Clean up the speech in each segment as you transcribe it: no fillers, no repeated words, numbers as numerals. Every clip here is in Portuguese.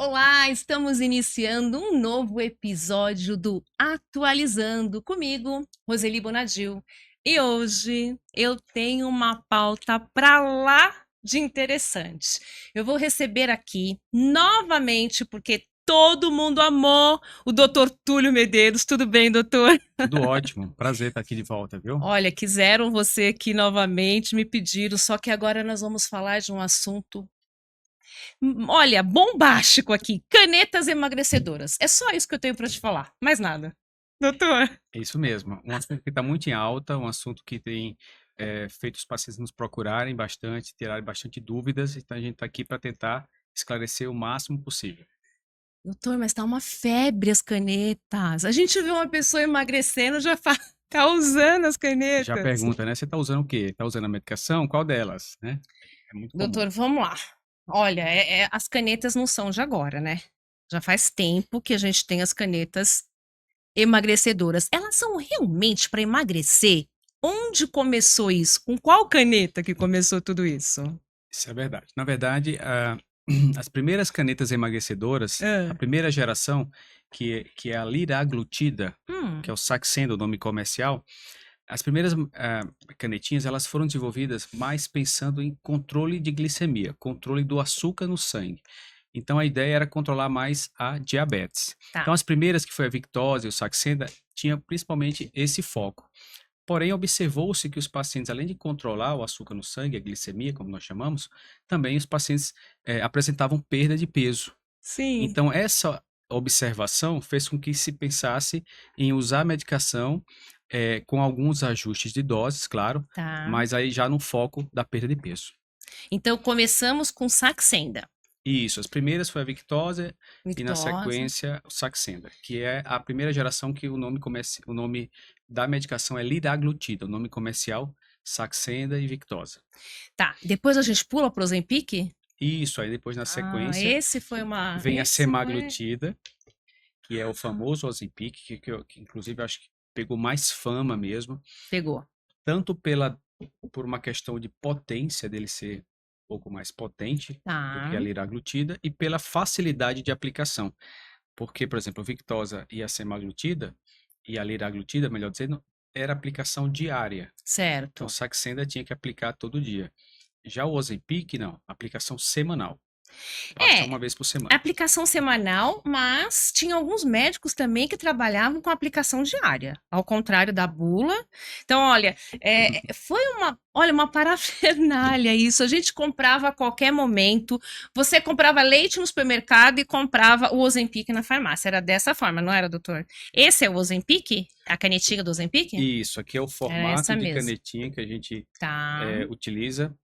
Olá, estamos iniciando um novo episódio do Atualizando comigo, Roseli Bonadil. E hoje eu tenho uma pauta para lá de interessante. Eu vou receber aqui novamente, porque todo mundo amou o Dr. Túlio Medeiros. Tudo bem, doutor? Tudo ótimo, prazer estar aqui de volta, viu? Olha, quiseram você aqui novamente, me pediram, só que agora nós vamos falar de um assunto olha, bombástico aqui. Canetas emagrecedoras. É só isso que eu tenho para te falar. Mais nada. Doutor. É isso mesmo. Um assunto que está muito em alta, um assunto que tem feito os pacientes nos procurarem bastante, tirarem bastante dúvidas, então a gente está aqui para tentar esclarecer o máximo possível. Doutor, mas tá uma febre as canetas. A gente vê uma pessoa emagrecendo, já tá usando as Já canetas. pergunta, né? Você está usando o quê? Está usando a medicação? Qual delas, né? É muito comum. Doutor, vamos lá. Olha, as canetas não são de agora, né? Já faz tempo que a gente tem as canetas emagrecedoras. Elas são realmente para emagrecer? Onde começou isso? Com qual caneta que começou tudo isso? Isso é verdade. Na verdade, as primeiras canetas emagrecedoras, a Ah. primeira geração, que é a liraglutida, Hum. que é o Saxenda, o nome comercial. As primeiras canetinhas, elas foram desenvolvidas mais pensando em controle de glicemia, controle do açúcar no sangue. Então a ideia era controlar mais a diabetes. Tá. Então as primeiras, que foi a Victoza e o Saxenda, tinham principalmente esse foco. Porém, observou-se que os pacientes, além de controlar o açúcar no sangue, a glicemia, como nós chamamos, também os pacientes apresentavam perda de peso. Sim. Então, essa observação fez com que se pensasse em usar a medicação com alguns ajustes de doses, claro, Tá. mas aí já no foco da perda de peso. Então começamos com Saxenda. Isso, as primeiras foi a Victoza e na Victosa. sequência o Saxenda, que é a primeira geração que o nome da medicação é liraglutida, o nome comercial Saxenda e Victoza. Tá. Depois a gente pula pro Ozempic? Isso, aí depois na sequência Esse foi uma. vem a Esse foi. semaglutida, que é o famoso Ozempic, que inclusive acho que pegou mais fama mesmo, Pegou. tanto por uma questão de potência dele ser um pouco mais potente do que Tá. a liraglutida e pela facilidade de aplicação. Porque, por exemplo, a Victoza e a semaglutida, e a liraglutida, melhor dizendo, era aplicação diária. Então, o Certo. Saxenda tinha que aplicar todo dia. Já o Ozempic, não, aplicação semanal. Basta É, uma vez por semana. aplicação semanal, mas tinha alguns médicos também que trabalhavam com aplicação diária, ao contrário da bula. Então, olha, foi uma parafernália isso. A gente comprava a qualquer momento. Você comprava leite no supermercado e comprava o Ozempic na farmácia. Era dessa forma, não era, doutor? Esse é o Ozempic? A canetinha do Ozempic? Isso, aqui é o Era formato essa de mesmo. canetinha que a gente Tá. utiliza,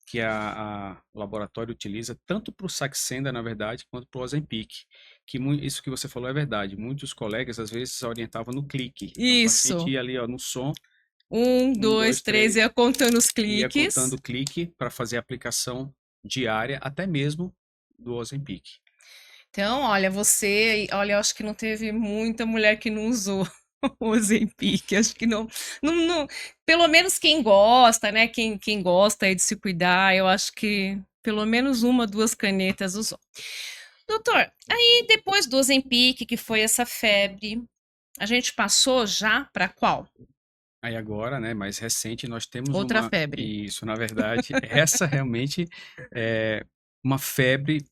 que o laboratório utiliza tanto para o Saxenda, na verdade, quanto para o Ozempic. Isso que você falou é verdade. Muitos colegas, às vezes, orientavam no clique. Então, o paciente Isso. ia ali ó, no som, 2, 3, 1, 2, 3, ia contando os ia contando cliques. o clique para fazer a aplicação diária, até mesmo do Ozempic. Então, olha, eu acho que não teve muita mulher que não usou o Ozempic, acho que pelo menos quem gosta, né, quem gosta aí de se cuidar, eu acho que pelo menos uma, duas canetas usou. Doutor, aí depois do Ozempic, que foi essa febre, a gente passou já para qual? Aí agora, né, mais recente, nós temos Outra febre. isso, na verdade, essa realmente é uma febre,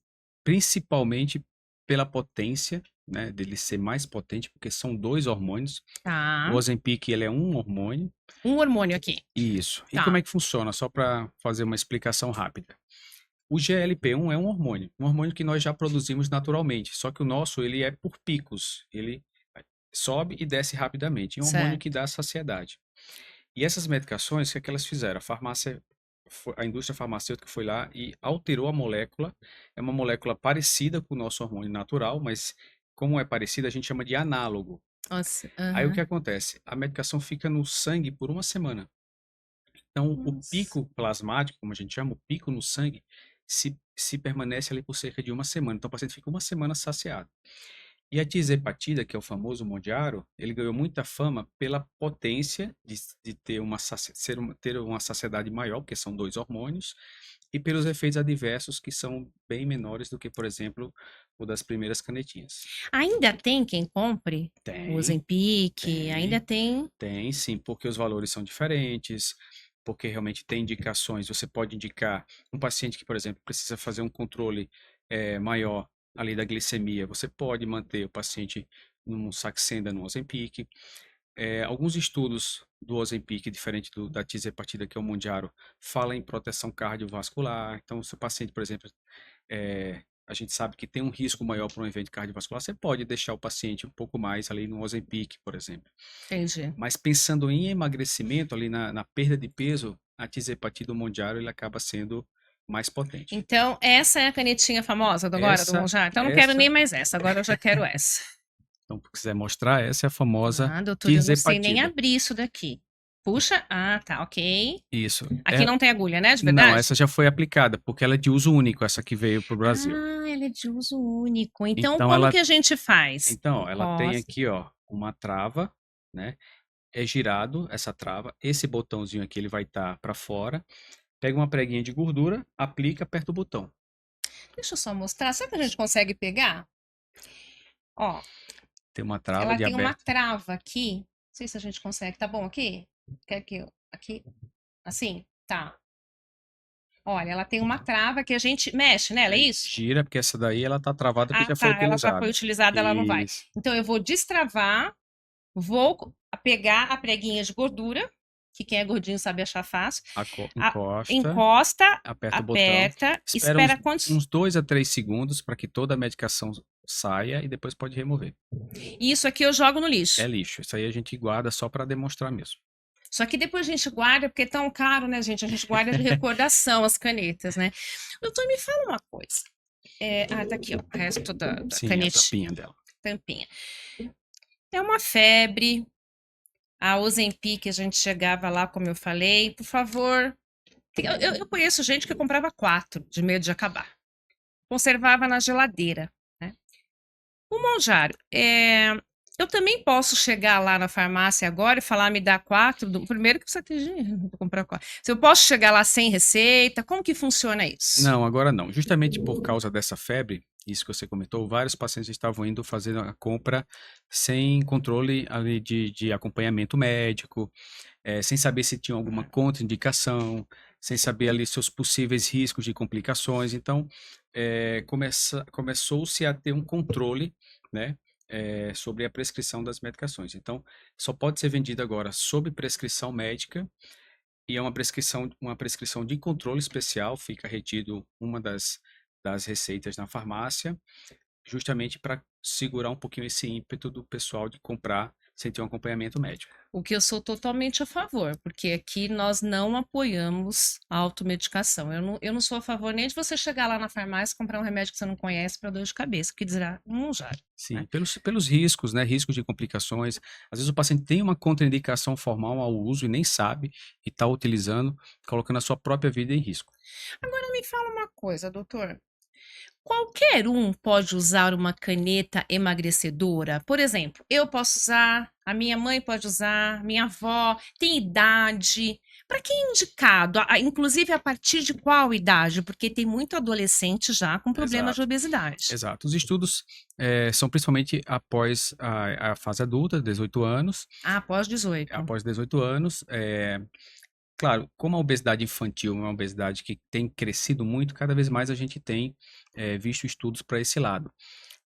principalmente pela potência, né, dele ser mais potente, porque são 2 hormônios. O Tá. Ozempic, ele é um hormônio. Um hormônio aqui. Isso. E como Tá. é que funciona? Só para fazer uma explicação rápida. O GLP-1 é um hormônio que nós já produzimos naturalmente, só que o nosso, ele é por picos, ele sobe e desce rapidamente, é um hormônio que Certo. dá saciedade. E essas medicações, o que é que elas fizeram? A indústria farmacêutica foi lá e alterou a molécula. É uma molécula parecida com o nosso hormônio natural, mas como é parecida, a gente chama de análogo. Nossa, Aí o que aham. acontece? A medicação fica no sangue por uma semana. Então, o Nossa. pico plasmático, como a gente chama, o pico no sangue, se permanece ali por cerca de uma semana. Então, o paciente fica uma semana saciado. E a tirzepatida, que é o famoso Mondiaro, ele ganhou muita fama pela potência de ter ter uma saciedade maior, porque são 2 hormônios, e pelos efeitos adversos que são bem menores do que, por exemplo, o das primeiras canetinhas. Ainda tem quem compre o Tem, Ozempic? Ainda tem, tem. tem sim, porque os valores são diferentes, porque realmente tem indicações. Você pode indicar um paciente que, por exemplo, precisa fazer um controle maior ali da glicemia. Você pode manter o paciente num Saxenda, no Ozempic. Alguns estudos do Ozempic, diferente da tirzepatida, que é o Mounjaro, fala em proteção cardiovascular. Então, se o paciente, por exemplo, a gente sabe que tem um risco maior para um evento cardiovascular, você pode deixar o paciente um pouco mais ali no Ozempic, por exemplo. Entendi. Mas pensando em emagrecimento, ali na perda de peso, a tirzepatida, o Mounjaro, ele acaba sendo mais potente. Então, essa é a canetinha famosa agora, do Essa, Monjar? Então, eu não quero nem essa, mais essa, agora eu já quero essa. então, se quiser mostrar, essa é a famosa Ah, doutor, eu não sei nem tirzepatida. abrir isso daqui. Puxa, ah, tá, ok. Isso. Aqui não tem agulha, né, de Não, verdade? essa já foi aplicada, porque ela é de uso único, essa que veio para o Brasil. Ah, ela é de uso único. Então, Então, como que a gente faz? Então, ela tem Encosta. aqui, ó, uma trava, né? É girado essa trava. Esse botãozinho aqui, ele vai estar para fora. Pega uma preguinha de gordura, aplica, aperta o botão. Deixa eu só mostrar. Será que a gente consegue pegar? Ó, Tem uma trava ela de tem uma aberto. trava aqui. Não sei se a gente consegue. Tá bom aqui? Quer que eu... Aqui? Assim? Tá. Olha, ela tem uma trava que a gente mexe nela, é isso? Gira, porque essa daí ela tá travada porque Ah, já foi tá. Ela já foi utilizada. utilizada, ela não vai. Isso. Então, eu vou destravar, vou pegar a preguinha de gordura, que quem é gordinho sabe achar fácil. Encosta, Encosta, aperta o botão. aperta, Espera espera quantos. uns 2 a 3 segundos para que toda a medicação saia e depois pode remover. E isso aqui eu jogo no É lixo. lixo. Isso aí a gente guarda só para demonstrar mesmo. Só que depois a gente guarda, porque é tão caro, né, gente? A gente guarda de recordação as canetas, né? Doutor, me fala uma coisa. Tá aqui, ó, o resto da Sim, a canetinha, tampinha dela. tampinha. É uma febre. A Ozempic, a gente chegava lá, como eu falei, por favor. Eu conheço gente que comprava 4, de medo de acabar. Conservava na geladeira, né? O Monjário, eu também posso chegar lá na farmácia agora e falar, me dá 4. Primeiro que precisa ter dinheiro para comprar 4. Se eu posso chegar lá sem receita, como que funciona isso? Não, agora não. Justamente por causa dessa febre, isso que você comentou, vários pacientes estavam indo fazer a compra sem controle ali de acompanhamento médico, sem saber se tinha alguma contraindicação, sem saber ali seus possíveis riscos de complicações. Então, começou-se a ter um controle, né, sobre a prescrição das medicações. Então, só pode ser vendido agora sob prescrição médica e é uma prescrição de controle especial, fica retido uma das receitas na farmácia, justamente para segurar um pouquinho esse ímpeto do pessoal de comprar sem ter um acompanhamento médico. O que eu sou totalmente a favor, porque aqui nós não apoiamos a automedicação. Eu não sou a favor nem de você chegar lá na farmácia e comprar um remédio que você não conhece para dor de cabeça, que dirá um Monjário, Sim, né? pelos riscos, né? Riscos de complicações. Às vezes o paciente tem uma contraindicação formal ao uso e nem sabe e está utilizando, colocando a sua própria vida em risco. Agora me fala uma coisa, doutor. Qualquer um pode usar uma caneta emagrecedora? Por exemplo, eu posso usar, a minha mãe pode usar, minha avó, tem idade. Para quem é indicado? Inclusive a partir de qual idade? Porque tem muito adolescente já com problemas de Exato, obesidade. exato. Os estudos são principalmente após a fase adulta, 18 anos. Ah, após 18. Após 18 anos, claro, como a obesidade infantil é uma obesidade que tem crescido muito, cada vez mais a gente tem visto estudos para esse lado.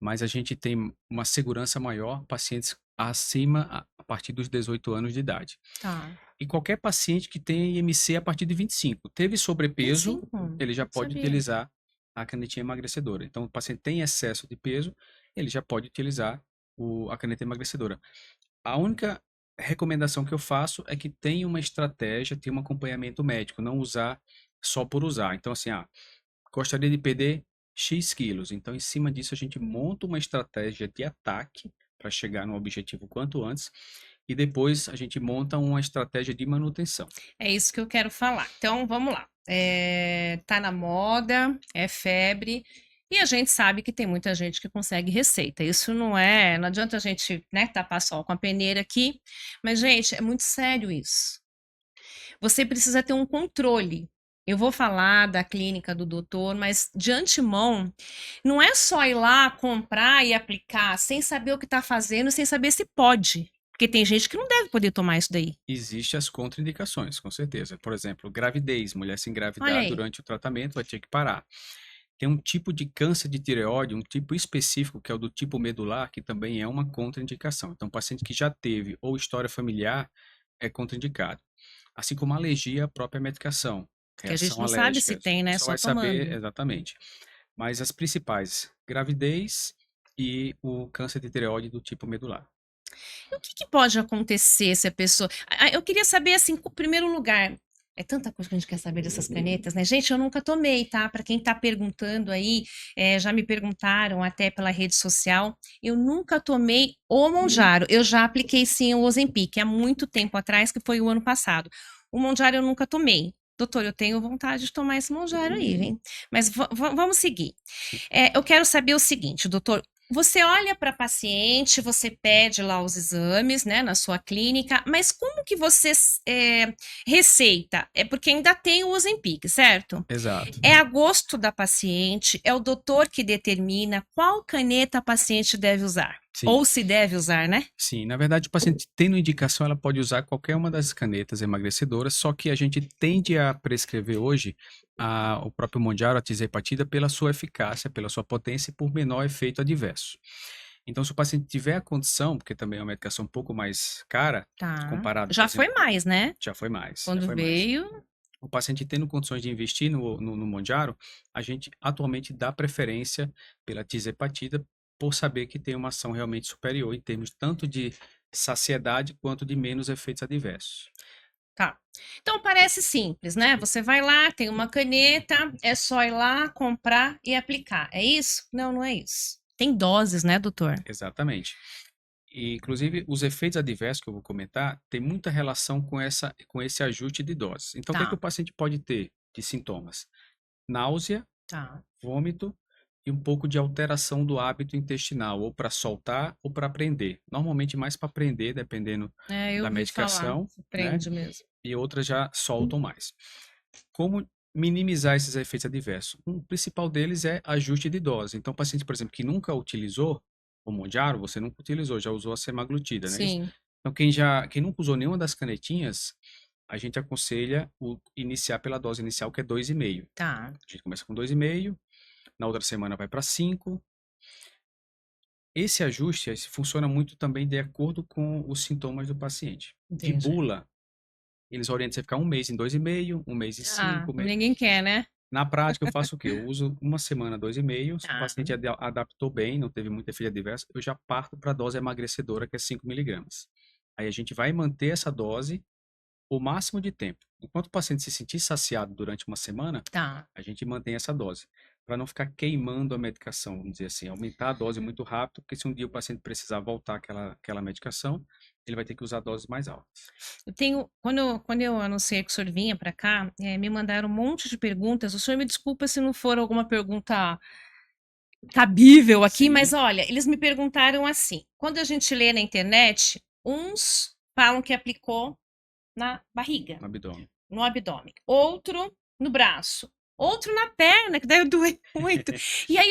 Mas a gente tem uma segurança maior pacientes acima a partir dos 18 anos de idade. Tá. E qualquer paciente que tenha IMC a partir de 25, teve sobrepeso, 25? ele já pode Sabia. utilizar a canetinha emagrecedora. Então, o paciente tem excesso de peso, ele já pode utilizar a caneta emagrecedora. A única recomendação que eu faço é que tenha uma estratégia, tenha um acompanhamento médico, não usar só por usar. Então, assim, gostaria de perder X quilos. Então, em cima disso, a gente monta uma estratégia de ataque para chegar no objetivo quanto antes. E depois a gente monta uma estratégia de manutenção. É isso que eu quero falar. Então, vamos lá. Tá na moda, é febre, e a gente sabe que tem muita gente que consegue receita. Isso não adianta a gente, né, tapar sol com a peneira aqui, mas, gente, é muito sério isso. Você precisa ter um controle. Eu vou falar da clínica do doutor, mas de antemão, não é só ir lá comprar e aplicar sem saber o que está fazendo, sem saber se pode. Porque tem gente que não deve poder tomar isso daí. Existem as contraindicações, com certeza. Por exemplo, gravidez, mulher se Olha engravidar aí. durante o tratamento vai ter que parar. Tem um tipo de câncer de tireoide, um tipo específico, que é o do tipo medular, que também é uma contraindicação. Então, paciente que já teve ou história familiar é contraindicado. Assim como alergia à própria medicação, Que a gente reação não sabe se alérgica, tem, né? só Só vai saber tomando. exatamente. Mas as principais, gravidez e o câncer de tireoide do tipo medular. E o que que pode acontecer se a pessoa. Eu queria saber, assim, em primeiro lugar. É tanta coisa que a gente quer saber dessas canetas, né? Gente, eu nunca tomei, tá? Para quem tá perguntando aí, já me perguntaram até pela rede social. Eu nunca tomei o Monjaro. Eu já apliquei sim o Ozempic, há muito tempo atrás, que foi o ano passado. O Monjaro eu nunca tomei. Doutor, eu tenho vontade de tomar esse Monjaro aí, hein? Mas vamos seguir. Eu quero saber o seguinte, doutor. Você olha para paciente, você pede lá os exames, né, na sua clínica, mas como que você receita? É porque ainda tem o Ozempic, certo? Exato. É a gosto da paciente, é o doutor que determina qual caneta a paciente deve usar. Sim. Ou se deve usar, né? Sim, na verdade, o paciente tendo indicação, ela pode usar qualquer uma das canetas emagrecedoras, só que a gente tende a prescrever hoje o próprio Mondial, a tisepatida, pela sua eficácia, pela sua potência e por menor efeito adverso. Então, se o paciente tiver a condição, porque também é uma medicação um pouco mais cara, Tá. comparado, por Já foi exemplo, mais, né? já foi mais, já Quando foi mais. veio. O paciente tendo condições de investir no Mondiaro, a gente atualmente dá preferência pela tisepatida por saber que tem uma ação realmente superior em termos tanto de saciedade quanto de menos efeitos adversos. Tá. Então parece simples, né? Você vai lá, tem uma caneta, é só ir lá, comprar e aplicar. É isso? Não, não é isso. Tem doses, né, doutor? Exatamente. E, inclusive, os efeitos adversos que eu vou comentar têm muita relação com esse ajuste de doses. Então, o que é que o Tá, paciente pode ter de sintomas? Náusea, tá. vômito e um pouco de alteração do hábito intestinal, ou para soltar ou para prender. Normalmente mais para prender, dependendo É, eu da ouvi falar. medicação, né? Prende mesmo. E outras já soltam mais. Como minimizar esses efeitos adversos? Um principal deles é ajuste de dose. Então, paciente, por exemplo, que nunca utilizou o Mondiaro, você nunca utilizou, já usou a semaglutida, né? Sim, Então, quem nunca usou nenhuma das canetinhas, a gente aconselha iniciar pela dose inicial, que é 2,5. tá. A gente começa com 2,5, na outra semana vai para 5. Esse ajuste funciona muito também de acordo com os sintomas do paciente. De Entendi. bula, eles orientam você a ficar um mês em 2,5, um mês em Ah, 5. ninguém quer, né? Na prática, eu faço o quê? Eu uso uma semana 2,5. Se o Tá. paciente adaptou bem, não teve muito efeito adverso, eu já parto para a dose emagrecedora, que é 5 miligramas. Aí a gente vai manter essa dose o máximo de tempo. Enquanto o paciente se sentir saciado durante uma semana, Tá. a gente mantém essa dose, para não ficar queimando a medicação, vamos dizer assim, aumentar a dose muito rápido, porque se um dia o paciente precisar voltar àquela medicação, ele vai ter que usar doses mais altas. Eu tenho, quando eu anunciei que o senhor vinha para cá, me mandaram um monte de perguntas. O senhor me desculpa se não for alguma pergunta cabível aqui, mas Sim, olha, eles me perguntaram assim: quando a gente lê na internet, uns falam que aplicou na barriga, no abdômen. no abdômen, outro no braço, outro na perna, que deve doer muito. E aí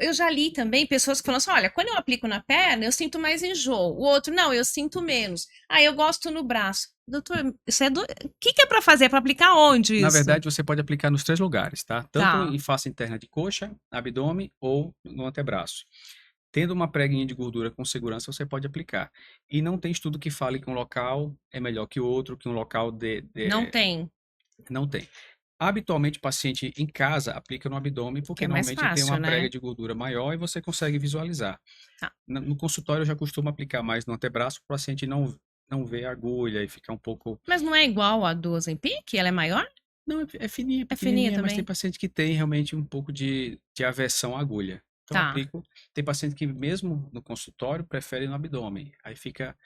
eu já li também pessoas que falam assim: olha, quando eu aplico na perna, eu sinto mais enjoo. O outro, não, eu sinto menos. Ah, eu gosto no braço. Doutor, isso é o que que é para fazer? Para aplicar onde Na isso? verdade, você pode aplicar nos 3 lugares, tá? Tanto Tá, em face interna de coxa, abdômen ou no antebraço. Tendo uma preguinha de gordura com segurança, você pode aplicar. E não tem estudo que fale que um local é melhor que o outro, que um local não tem, não tem. Habitualmente, o paciente em casa aplica no abdômen, que porque é mais normalmente tem fácil, uma prega né? de gordura maior e você consegue visualizar. Tá. No consultório, eu já costumo aplicar mais no antebraço, para o paciente não ver a agulha e ficar um pouco. Mas não é igual a do Ozempic? Ela é maior? Não, é fininha, É fininha pequenininha, mas tem também? paciente que tem realmente um pouco de aversão à agulha. Então, eu Tá. aplico. Tem paciente que, mesmo no consultório, prefere no abdômen. Aí fica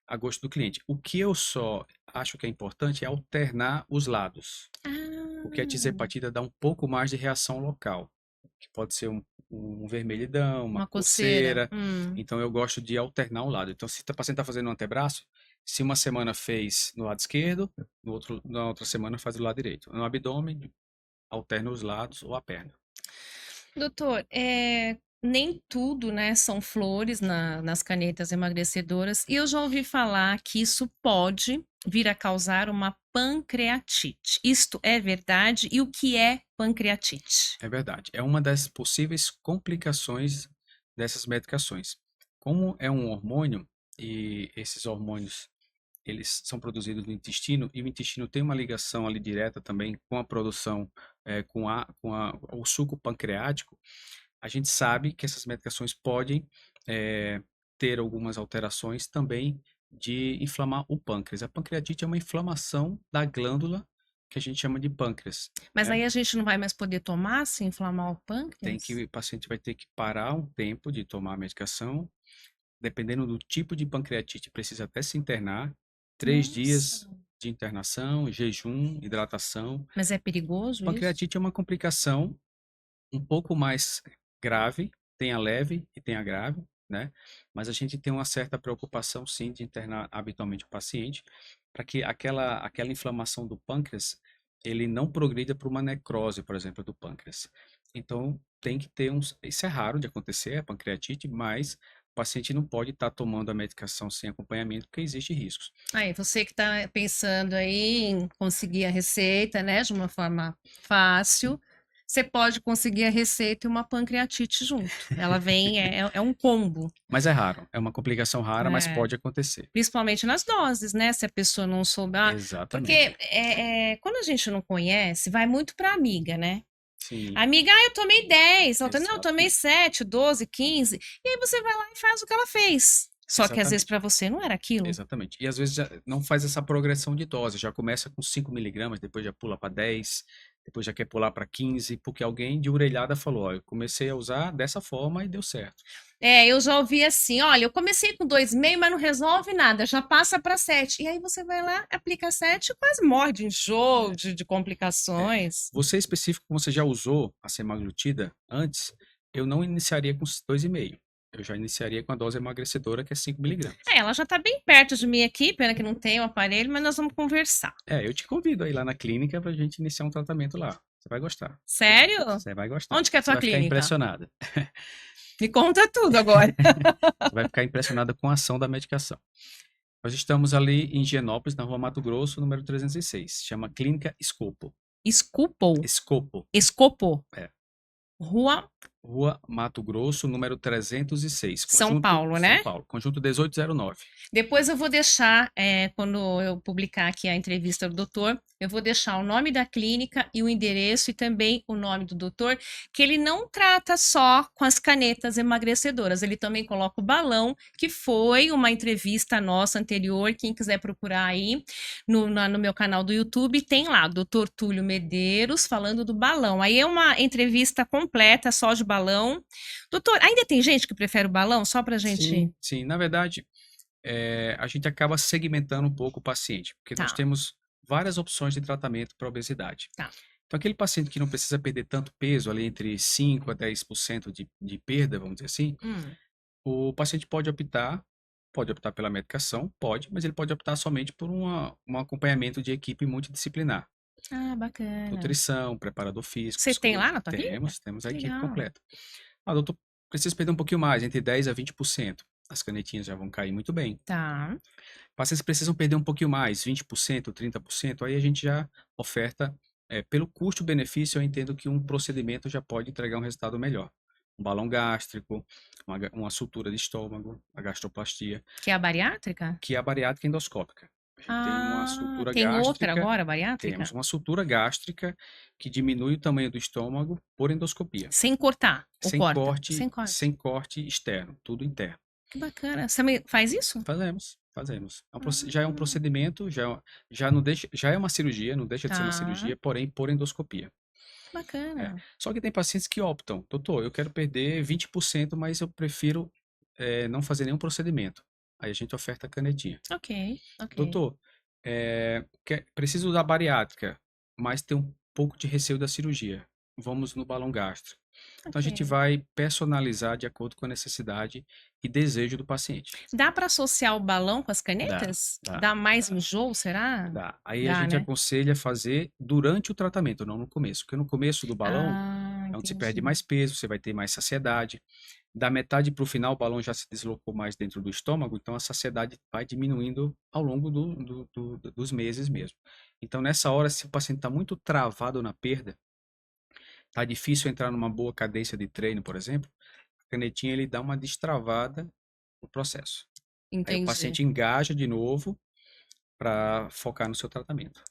a gosto do cliente. O que eu só acho que é importante é alternar os lados, porque a Ah, tisepatida dá um pouco mais de reação local, que pode ser um vermelhidão, uma uma coceira. coceira. Então, eu gosto de alternar o lado. Então, se o paciente está fazendo no antebraço, Se uma semana fez no lado esquerdo, na outra semana faz do lado direito. No abdômen, alterna os lados ou a perna. Doutor, nem tudo, né, são flores nas canetas emagrecedoras, e eu já ouvi falar que isso pode vir a causar uma pancreatite. Isto é verdade? E o que é pancreatite? É verdade. É uma das possíveis complicações dessas medicações. Como é um hormônio, e esses hormônios eles são produzidos no intestino, e o intestino tem uma ligação ali direta também com a produção, o suco pancreático, a gente sabe que essas medicações podem ter algumas alterações também de inflamar o pâncreas. A pancreatite é uma inflamação da glândula que a gente chama de pâncreas, Mas né? aí a gente não vai mais poder tomar se inflamar o O pâncreas? paciente vai ter que parar um tempo de tomar a medicação, dependendo do tipo de pancreatite, precisa até se internar, 3 dias Nossa. de internação, jejum, hidratação. Mas é perigoso isso? Pancreatite é uma complicação um pouco mais grave, tem a leve e tem a grave, né? Mas a gente tem uma certa preocupação, sim, de internar habitualmente o paciente, para que aquela inflamação do pâncreas, ele não progrida para uma necrose, por exemplo, do pâncreas. Então, tem que ter uns. Isso é raro de acontecer, a pancreatite, mas o paciente não pode estar tomando a medicação sem acompanhamento, porque existe riscos. Aí, você que está pensando aí em conseguir a receita, né, de uma forma fácil, você pode conseguir a receita e uma pancreatite junto. Ela vem, é um combo, Mas é raro, é uma complicação rara, mas né? pode acontecer. Principalmente nas doses, né? Se a pessoa não souber. Exatamente. Porque quando a gente não conhece, vai muito para amiga, né? Sim, Amiga, eu tomei 10, a outra, não, eu tomei exatamente. 7, 12, 15. E aí você vai lá e faz o que ela fez. Só que às vezes Exatamente. para você não era aquilo. Exatamente. E às vezes já não faz essa progressão de dose, já começa com 5 miligramas, depois já pula para 10, depois já quer pular para 15, porque alguém de orelhada falou, ó, eu comecei a usar dessa forma e deu certo. Eu já ouvi assim, olha, eu comecei com 2,5, mas não resolve nada, já passa para 7. E aí você vai lá, aplica 7 e quase morre de enjoo, É, de é. complicações. Você específico, você já usou a semaglutida antes, eu não iniciaria com 2,5. Eu já iniciaria com a dose emagrecedora, que é 5 miligramas. Ela já está bem perto de mim aqui, pena que não tem o aparelho, mas nós vamos conversar. É, eu te convido aí lá na clínica para a gente iniciar um tratamento lá. Você vai gostar. Sério? Você vai gostar. Onde que é a Você tua vai ficar clínica? impressionada. Me conta tudo agora. Você vai ficar impressionada com a ação da medicação. Nós estamos ali em Higienópolis, na rua Mato Grosso, número 306. Chama Clínica Escopo. Escopo? Escopo. Escopo. É. Rua Rua Mato Grosso, número 306. São Conjunto Paulo, São né? Paulo. Conjunto 1809. Depois eu vou deixar, quando eu publicar aqui a entrevista do doutor, eu vou deixar o nome da clínica e o endereço e também o nome do doutor, que ele não trata só com as canetas emagrecedoras, ele também coloca o balão, que foi uma entrevista nossa anterior, quem quiser procurar aí no meu canal do YouTube, tem lá, doutor Túlio Medeiros falando do balão. Aí é uma entrevista completa só de balão. Doutor, ainda tem gente que prefere o balão só pra gente... Sim, sim. Na verdade, a gente acaba segmentando um pouco o paciente, porque nós Tá, temos várias opções de tratamento para obesidade. tá. Então, aquele paciente que não precisa perder tanto peso, ali entre 5 a 10% de perda, vamos dizer assim, Hum. o paciente pode optar pela medicação, pode, mas ele pode optar somente por um acompanhamento de equipe multidisciplinar. Ah, bacana. Nutrição, preparador físico, Você tem lá psicologia. na tua clínica? Temos a Que equipe legal. completa. Ah, doutor, preciso perder um pouquinho mais, entre 10 a 20%. As canetinhas já vão cair muito bem. Tá. Pacientes precisam perder um pouquinho mais, 20%, 30%, aí a gente já oferta, pelo custo-benefício, eu entendo que um procedimento já pode entregar um resultado melhor. Um balão gástrico, uma sutura de estômago, a gastroplastia, Que é a bariátrica? que é a bariátrica endoscópica. A gente tem uma Ah, sutura tem outra gástrica, agora, temos bariátrica? uma sutura gástrica que diminui o tamanho do estômago por endoscopia, Sem cortar, ou corta? Sem corte. sem corte externo, tudo interno. Que bacana. Você faz isso? Fazemos. Já é um Ah, procedimento, já não deixa, já é uma cirurgia, não deixa de ser uma tá. cirurgia, porém por endoscopia. É. Bacana. Só que tem pacientes que optam, doutor, eu quero perder 20%, mas eu prefiro não fazer nenhum procedimento. Aí a gente oferta a canetinha. Ok, ok. Doutor, preciso da bariátrica, mas tem um pouco de receio da cirurgia. vamos no balão gástrico. Então, a gente Ok. vai personalizar de acordo com a necessidade e desejo do paciente. Dá para associar o balão com as Dá, canetas? dá, Dá mais dá, enjoo, será? dá. Aí a Dá, gente né? aconselha fazer durante o tratamento, não no começo. Porque no começo do balão Ah, é onde você perde entendi. mais peso, você vai ter mais saciedade. Da metade para o final, o balão já se deslocou mais dentro do estômago, então a saciedade vai diminuindo ao longo dos meses mesmo. Então, nessa hora, se o paciente está muito travado na perda, tá difícil entrar numa boa cadência de treino, por exemplo, a canetinha ele dá uma destravada no processo. Aí o Entendi. paciente engaja de novo para focar no seu tratamento.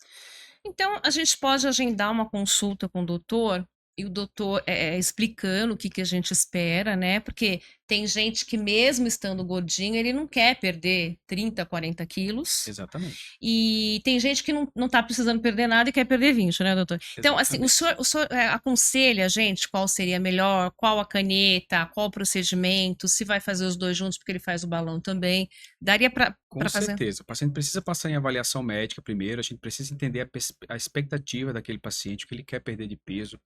Então, a gente pode agendar uma consulta com o doutor e o doutor explicando o que a gente espera, né? Porque tem gente que, mesmo estando gordinho, ele não quer perder 30, 40 quilos. Exatamente. E tem gente que não tá precisando perder nada e quer perder 20, né, doutor? Então, assim, Exatamente. o senhor aconselha a gente qual seria melhor, qual a caneta, qual o procedimento, se vai fazer os dois juntos, porque ele faz o balão também. Daria para Com fazer? certeza. O paciente precisa passar em avaliação médica primeiro, a gente precisa entender a expectativa daquele paciente, o que ele quer perder de peso,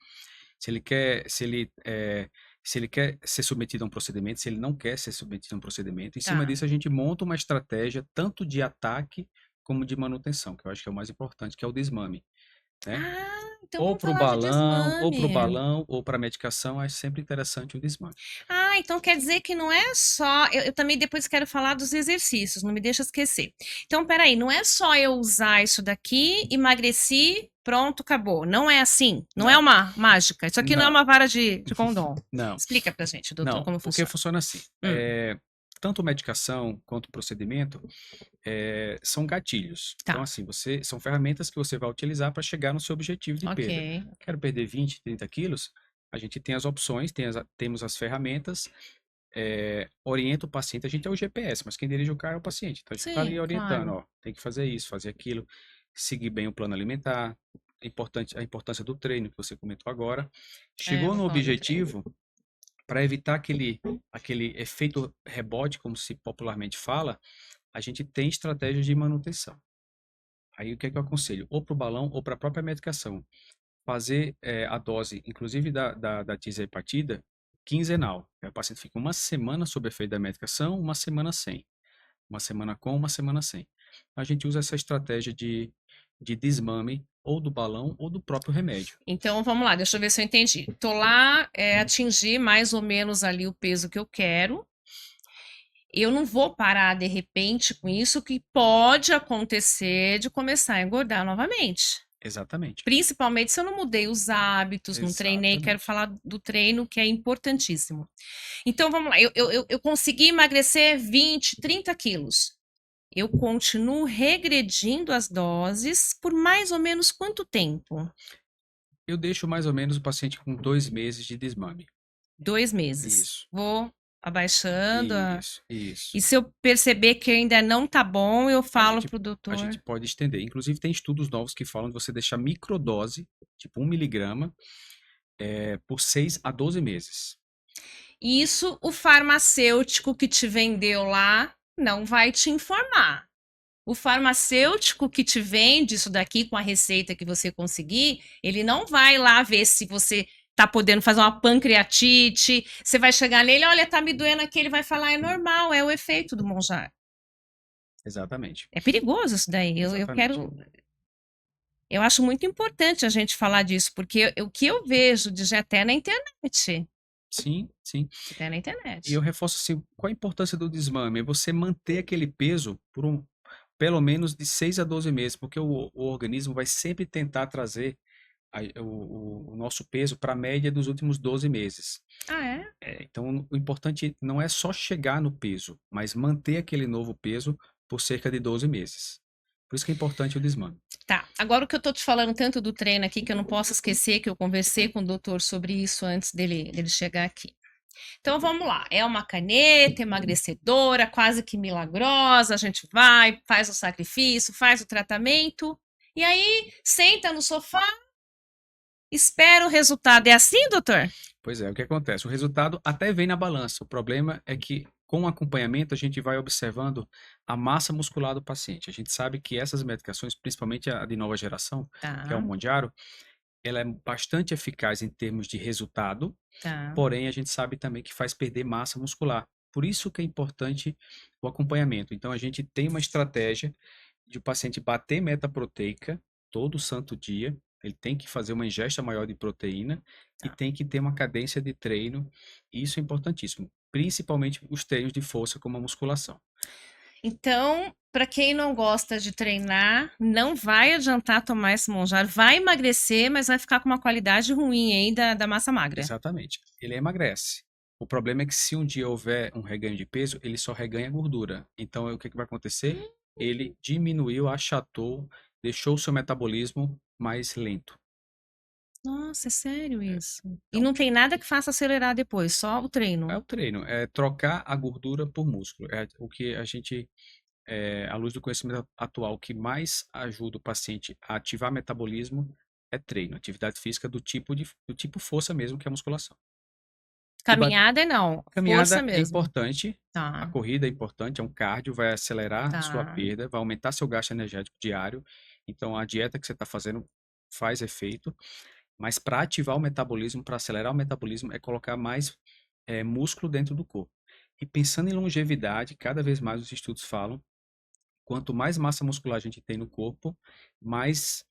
se ele quer, se ele quer ser submetido a um procedimento, se ele não quer ser submetido a um procedimento. Em cima Tá. disso, a gente monta uma estratégia tanto de ataque como de manutenção, que eu acho que é o mais importante, que é o desmame, né? Ah, então Ou vamos para o falar de balão, desmame. ou para a medicação, é sempre interessante o desmame. Ah, então quer dizer que não é só. Eu também depois quero falar dos exercícios, não me deixa esquecer. Então, peraí, não é só eu usar isso daqui, emagreci, pronto, acabou. Não é assim. Não é Não, uma mágica. Isso aqui não é não, uma vara de condom. não. Explica pra gente, doutor, Não, como porque funciona. funciona assim. Hum, Tanto medicação quanto procedimento são gatilhos. Então, tá. assim, são ferramentas que você vai utilizar para chegar no seu objetivo de Ok. perda. Quero perder 20, 30 quilos? A gente tem as opções, temos as ferramentas, orienta o paciente. A gente é o GPS, mas quem dirige o carro é o paciente. Então, a gente está ali Sim, orientando, claro. ó, tem que fazer isso, fazer aquilo, seguir bem o plano alimentar, a importância do treino que você comentou agora. É, Chegou vou no falar do treino. objetivo, para evitar aquele efeito rebote, como se popularmente fala, a gente tem estratégias de manutenção. Aí o que é que eu aconselho? Ou para o balão ou para a própria medicação. Fazer a dose, inclusive da tirzepatida, quinzenal. Aí o paciente fica uma semana sob efeito da medicação, uma semana sem. Uma semana com, uma semana sem. A gente usa essa estratégia de desmame ou do balão ou do próprio remédio. Então, vamos lá, deixa eu ver se eu entendi. Tô lá, atingir mais ou menos ali o peso que eu quero. Eu não vou parar de repente com isso, que pode acontecer de começar a engordar novamente. Exatamente. Principalmente se eu não mudei os hábitos, não treinei. Quero Exatamente. falar do treino, que é importantíssimo. Então, vamos lá. Eu consegui emagrecer 20, 30 quilos. Eu continuo regredindo as doses por mais ou menos quanto tempo? Eu deixo mais ou menos o paciente com 2 meses de desmame. 2 meses. Isso, Vou abaixando. isso, isso. E se eu perceber que ainda não tá bom, eu A falo gente, pro a gente doutor. pode estender. Inclusive, tem estudos novos que falam de você deixar microdose, tipo 1 miligrama, por 6 a 12 meses. Isso o farmacêutico que te vendeu lá não vai te informar. O farmacêutico que te vende isso daqui com a receita que você conseguir, ele não vai lá ver se você tá podendo fazer uma pancreatite. Você vai chegar nele, olha, tá me doendo aqui, ele vai falar, é normal, é o efeito do Monjar. Exatamente, É perigoso isso daí. Eu exatamente. quero. Eu acho muito importante a gente falar disso, porque o que eu vejo de até na internet. Sim, sim. Até na E eu internet. reforço assim, qual a importância do desmame? É você manter aquele peso por pelo menos de 6 a 12 meses, porque o organismo vai sempre tentar trazer o nosso peso para a média dos últimos 12 meses. Ah, é? Então, o importante não é só chegar no peso, mas manter aquele novo peso por cerca de 12 meses. Por isso que é importante o desmame. Tá. Agora o que eu tô te falando tanto do treino aqui, que eu não posso esquecer que eu conversei com o doutor sobre isso antes dele chegar aqui. Então vamos lá, é uma caneta emagrecedora, quase que milagrosa. A gente vai, faz o sacrifício, faz o tratamento, e aí senta no sofá, espera o resultado. É assim, doutor? Pois é, o que acontece? O resultado até vem na balança. O problema é que, com o acompanhamento, a gente vai observando a massa muscular do paciente. A gente sabe que essas medicações, principalmente a de nova geração, que é o Tá. Mondiaro, ela é bastante eficaz em termos de resultado, Tá. porém a gente sabe também que faz perder massa muscular. Por isso que é importante o acompanhamento. Então a gente tem uma estratégia de o paciente bater meta proteica todo santo dia, ele tem que fazer uma ingesta maior de proteína e Tá. tem que ter uma cadência de treino. Isso é importantíssimo, principalmente os treinos de força como a musculação. Então, para quem não gosta de treinar, não vai adiantar tomar esse Monjaro. Vai emagrecer, mas vai ficar com uma qualidade ruim aí da massa magra. Exatamente. Ele emagrece. O problema é que se um dia houver um reganho de peso, ele só reganha gordura. Então, o que que vai acontecer? Ele diminuiu, achatou, deixou o seu metabolismo mais lento. Nossa, é sério É. isso? E Então, não tem nada que faça acelerar depois, só o é treino. o treino, é trocar a gordura por músculo. É o que a gente, à luz do conhecimento atual, o que mais ajuda o paciente a ativar metabolismo é treino, atividade física do tipo força mesmo, que é a musculação. E Caminhada não, força caminhada é mesmo. importante, a Tá, corrida é importante, é um cardio, vai acelerar sua tá. perda, vai aumentar seu gasto energético diário. Então, a dieta que você está fazendo faz efeito, mas para ativar o metabolismo, para acelerar o metabolismo, é colocar mais músculo dentro do corpo. E pensando em longevidade, cada vez mais os estudos falam, quanto mais massa muscular a gente tem no corpo, mais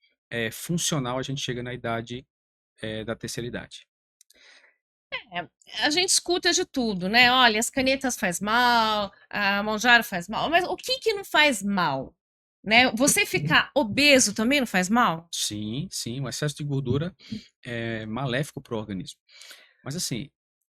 funcional a gente chega na idade da terceira idade. É, a gente escuta de tudo, né? Olha, as canetas faz mal, a Monjaro faz mal, mas o que que não faz mal? Né? Você ficar obeso também não faz mal? Sim, sim, o excesso de gordura é maléfico para o organismo. Mas assim,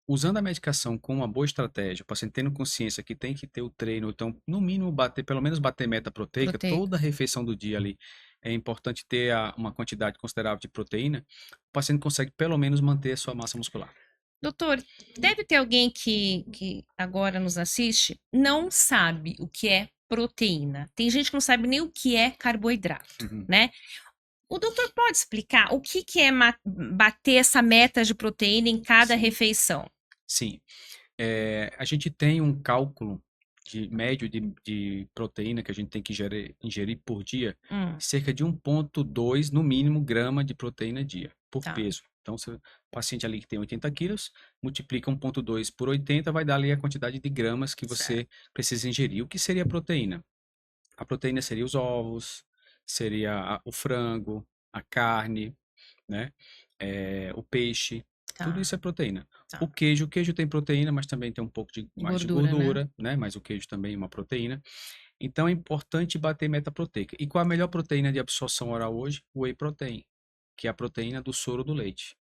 usando a medicação com uma boa estratégia, o paciente tendo consciência que tem que ter o treino, então, no mínimo, pelo menos bater meta proteica, Proteica. toda a refeição do dia ali é importante ter uma quantidade considerável de proteína, o paciente consegue pelo menos manter a sua massa muscular. Doutor, deve ter alguém que agora nos assiste, não sabe o que é proteína. Tem gente que não sabe nem o que é carboidrato, Uhum. né? O doutor pode explicar o que que é bater essa meta de proteína em cada Sim, refeição? sim. A gente tem um cálculo de médio de proteína que a gente tem que ingerir por dia, Hum, cerca de 1,2 no mínimo grama de proteína dia, por tá, peso. Então, se o paciente ali que tem 80 quilos, multiplica 1,2 por 80, vai dar ali a quantidade de gramas que certo. você precisa ingerir. O que seria a proteína? A proteína seria os ovos, seria o frango, a carne, né? O peixe, tudo Tá, isso é proteína. tá. O queijo tem proteína, mas também tem um pouco mais de Gordura, né? gordura, né? Mas o queijo também é uma proteína. Então é importante bater meta proteica. E qual a melhor proteína de absorção oral hoje? O whey protein, que é a proteína do soro do leite.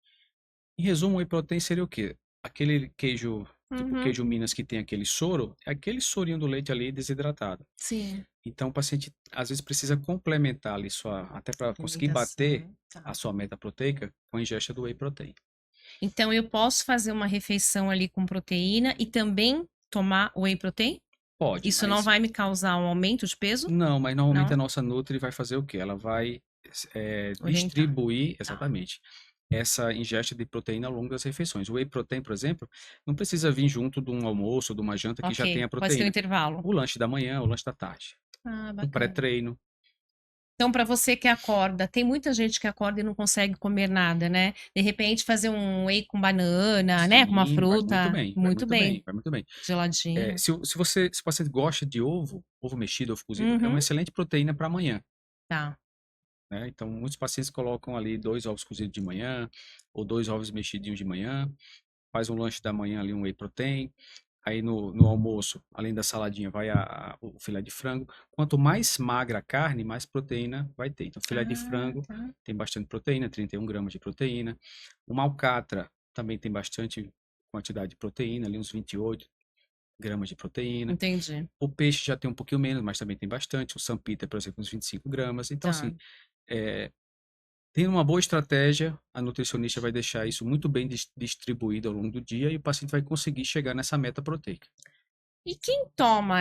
Em resumo, o whey protein seria o quê? Aquele queijo, tipo Uhum, queijo Minas que tem aquele soro, é aquele sorinho do leite ali desidratado. sim. Então, o paciente às vezes precisa complementar ali até para conseguir bater Alimentação, a tá. sua meta proteica com a ingesta do whey protein. Então eu posso fazer uma refeição ali com proteína e também tomar whey protein? Pode, Isso não mas vai me causar um aumento de peso? não, mas normalmente a Não? nossa Nutri vai fazer o quê? Ela vai Orientar. distribuir Tá. exatamente essa ingesta de proteína ao longo das refeições. O whey protein, por exemplo, não precisa vir junto de um almoço ou de uma janta que já Ok. tenha Pode ser um proteína. intervalo. O lanche da manhã, o lanche da tarde, Ah, um bacana. pré-treino. Então, para você que acorda, tem muita gente que acorda e não consegue comer nada, né? De repente, fazer um whey com banana, né? Com uma Sim, vai muito fruta, bem, vai muito muito bem, bem, vai muito bem. geladinho. Se o paciente gosta de ovo mexido, ovo cozido, é uma Uhum, excelente proteína para amanhã, tá. né? Então, muitos pacientes colocam ali 2 ovos cozidos de manhã, ou 2 ovos mexidinhos de manhã, faz um lanche da manhã ali, um whey protein. Aí no almoço, além da saladinha, vai o filé de frango. Quanto mais magra a carne, mais proteína vai ter. Então, filé de Ah, frango tá. tem bastante proteína, 31 gramas de proteína. Uma alcatra também tem bastante quantidade de proteína, ali uns 28 gramas de proteína. Entendi. O peixe já tem um pouquinho menos, mas também tem bastante. O Sampita, por exemplo, uns 25 gramas. Então, Tá. assim, é, tendo uma boa estratégia, a nutricionista vai deixar isso muito bem distribuído ao longo do dia e o paciente vai conseguir chegar nessa meta proteica. E quem toma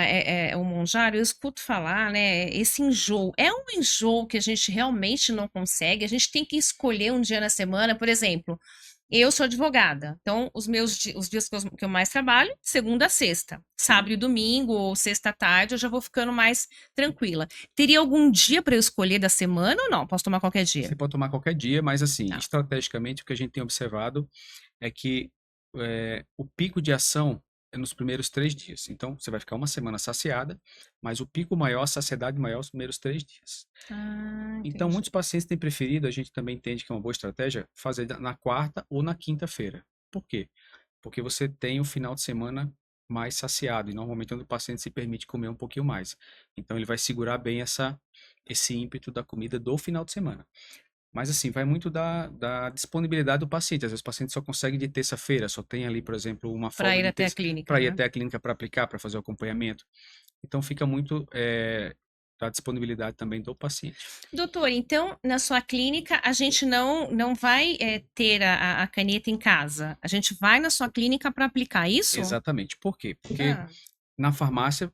o Monjaro, eu escuto falar, né? Esse enjoo. É um enjoo que a gente realmente não consegue? A gente tem que escolher um dia na semana, por exemplo. Eu sou advogada, então os dias que eu mais trabalho, segunda a sexta. Sábado e domingo ou sexta à tarde, eu já vou ficando mais tranquila. Teria algum dia para eu escolher da semana ou não? Posso tomar qualquer Você dia? pode tomar qualquer dia, mas assim, Tá. estrategicamente, o que a gente tem observado é que o pico de ação é nos primeiros 3 dias. Então, você vai ficar uma semana saciada, mas o pico maior, a saciedade maior, os primeiros 3 dias. Ah, Então, entendi. muitos pacientes têm preferido, a gente também entende que é uma boa estratégia, fazer na quarta ou na quinta-feira. Por quê? Porque você tem o final de semana mais saciado, e normalmente o paciente se permite comer um pouquinho mais. Então, ele vai segurar bem esse ímpeto da comida do final de semana. Mas assim, vai muito da disponibilidade do paciente. Às vezes o paciente só consegue de terça-feira, só tem ali, por exemplo, uma Para folga ir de até a terça clínica, para ir né? até a clínica para aplicar, para fazer o acompanhamento. Então fica muito da disponibilidade também do paciente. Doutor, então, na sua clínica, a gente não vai ter a caneta em casa. A gente vai na sua clínica para aplicar isso? Exatamente. Por quê? Porque Ah, na farmácia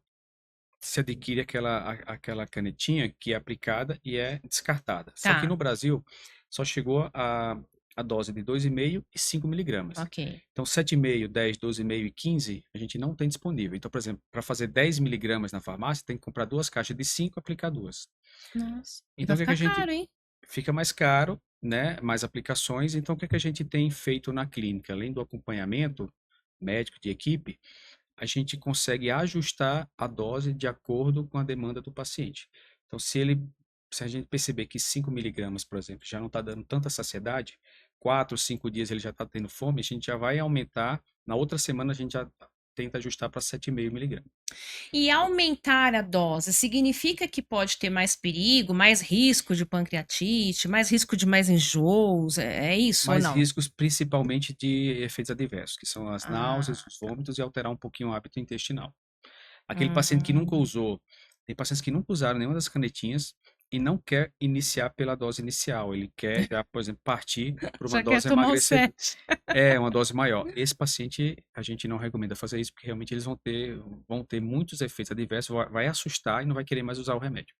se adquire aquela canetinha que é aplicada e é descartada. Só que tá, no Brasil só chegou a dose de 2,5 e 5 miligramas. ok. Então 7,5, 10, 12,5 e 15 a gente não tem disponível. Então, por exemplo, para fazer 10 miligramas na farmácia, tem que comprar 2 caixas de 5 e aplicar 2. Nossa. E Então vai o que é que ficar a gente caro, hein? fica mais caro, né? Mais aplicações. Então o que é que a gente tem feito na clínica? Além do acompanhamento médico de equipe, a gente consegue ajustar a dose de acordo com a demanda do paciente. Então, se a gente perceber que 5 miligramas, por exemplo, já não está dando tanta saciedade, 4, 5 dias ele já está tendo fome, a gente já vai aumentar. Na outra semana, a gente já tenta ajustar para 7,5 miligramas. E aumentar a dose significa que pode ter mais perigo, mais risco de pancreatite, mais risco de mais enjoos, é isso ou Mais não? riscos, principalmente de efeitos adversos, que são as náuseas, Ah, os tá. vômitos e alterar um pouquinho o hábito intestinal. Aquele paciente que nunca Hum. usou, tem pacientes que nunca usaram nenhuma das canetinhas e não quer iniciar pela dose inicial, ele quer já, por exemplo, partir para uma Já quer dose tomar o emagrecedora, 7. uma dose maior. Esse paciente a gente não recomenda fazer isso, porque realmente eles vão ter muitos efeitos adversos, vai assustar e não vai querer mais usar o remédio.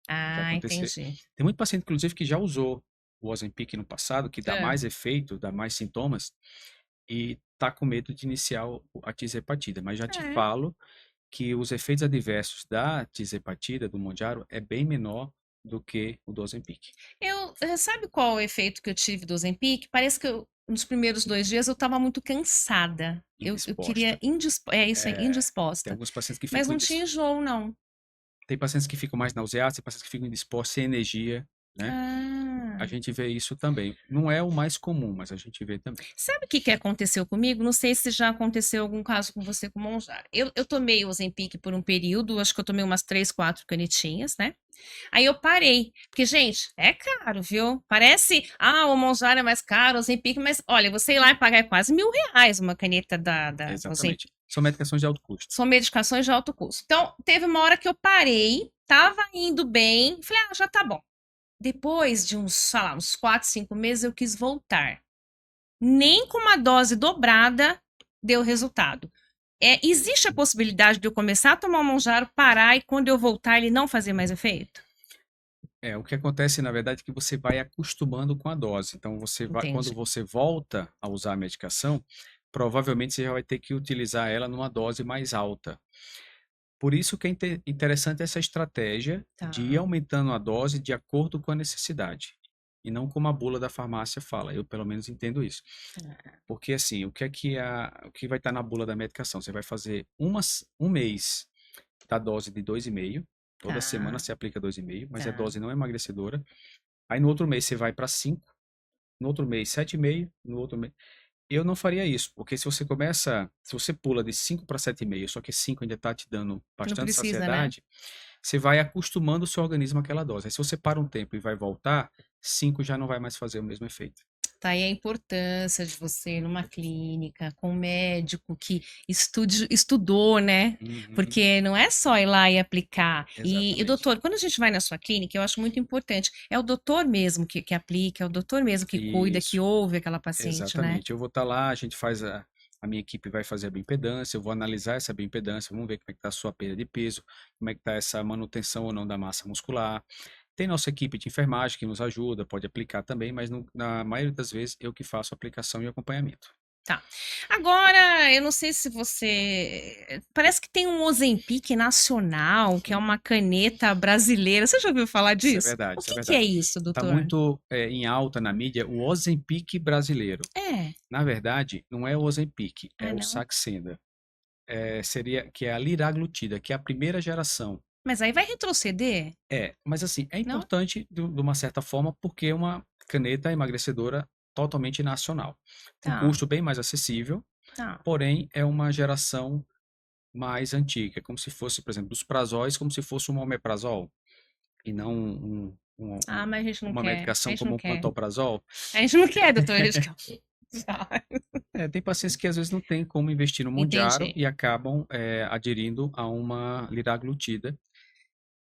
Já Ah, acontecer. entendi. Tem muito paciente, inclusive, que já usou o Ozempic no passado, que dá Hã. mais efeito, dá mais sintomas, e tá com medo de iniciar a tisepatida. Mas já te É. falo que os efeitos adversos da tisepatida, do Monjaro, é bem menor do que o do Ozempic. Sabe qual o efeito que eu tive do Ozempic? Parece que nos primeiros 2 dias eu estava muito cansada. Eu queria Indisposta. isso aí, É, tem indisposta. alguns pacientes que Mas ficam não tinha enjoo, não. tem pacientes que ficam mais nauseados, tem pacientes que ficam indispostos, sem energia, né? A Ah. gente vê isso também. Não é o mais comum, mas a gente vê também. Sabe o que que aconteceu comigo? Não sei se já aconteceu algum caso com você com o Monjaro. Eu tomei o Ozempic por um período, acho que eu tomei umas 3, 4 canetinhas, né? Aí eu parei, porque, gente, é caro, viu? Parece, o Monjaro é mais caro, o Ozempic, mas olha, você ir lá e pagar quase R$ 1.000 uma caneta do Ozempic. Exatamente. São medicações de alto custo. São medicações de alto custo. Então, teve uma hora que eu parei, tava indo bem, falei, já tá bom. Depois de uns, sei lá, uns 4, 5 meses, eu quis voltar. Nem com uma dose dobrada deu resultado. Existe a possibilidade de eu começar a tomar o Monjaro, parar e quando eu voltar ele não fazer mais efeito? O que acontece, na verdade, é que você vai acostumando com a dose. Então, quando Entendi. você volta a usar a medicação, provavelmente você já vai ter que utilizar ela numa dose mais alta. Por isso que é interessante essa estratégia de ir Tá. aumentando a dose de acordo com a necessidade. E não como a bula da farmácia fala. Eu, pelo menos, entendo isso. Porque, assim, o que vai estar na bula da medicação? Você vai fazer um mês da dose de 2,5. Toda semana Tá, você aplica 2,5, mas a tá. dose não é emagrecedora. Aí no outro mês você vai para 5, no outro mês 7,5, no outro mês. Eu não faria isso, porque se você pula de 5 para 7,5, só que 5 ainda está te dando Não bastante precisa, né? saciedade, você vai acostumando o seu organismo àquela dose. Aí se você para um tempo e vai voltar, 5 já não vai mais fazer o mesmo efeito. Tá aí a importância de você ir numa clínica com um médico que estudou, né? Uhum, Porque não é só ir lá e aplicar. E, exatamente. doutor, quando a gente vai na sua clínica, eu acho muito importante. É o doutor mesmo que aplica, é o doutor mesmo que cuida, que Isso, ouve aquela paciente, né? exatamente. Eu vou estar lá, a gente faz a minha equipe vai fazer a bioimpedância, eu vou analisar essa bioimpedância, vamos ver como é que está a sua perda de peso, como é que está essa manutenção ou não da massa muscular. Tem nossa equipe de enfermagem que nos ajuda, pode aplicar também, mas na maioria das vezes eu que faço a aplicação e acompanhamento. Tá. Agora, eu não sei se você. Parece que tem um Ozempic nacional, que é uma caneta brasileira. Você já ouviu falar Isso é disso? verdade, O isso é que é verdade. isso, Está doutor? muito em alta na mídia o Ozempic brasileiro. É. Na verdade, não é o Ozempic, é Ah, o não. Saxenda. Seria que é a liraglutida, que é a primeira geração. Mas aí vai retroceder? Mas assim, é Não? importante de uma certa forma porque é uma caneta emagrecedora totalmente nacional. Um Tá, custo bem mais acessível, tá. porém é uma geração mais antiga, como se fosse, por exemplo, dos prazóis, como se fosse um omeprazol e não Ah, mas a gente não uma quer. A medicação gente não como um quer. pantoprazol. A gente não quer, doutor. A gente quer. Tá. Tem pacientes que às vezes não têm como investir no Mondiaro Entendi. e acabam aderindo a uma liraglutida.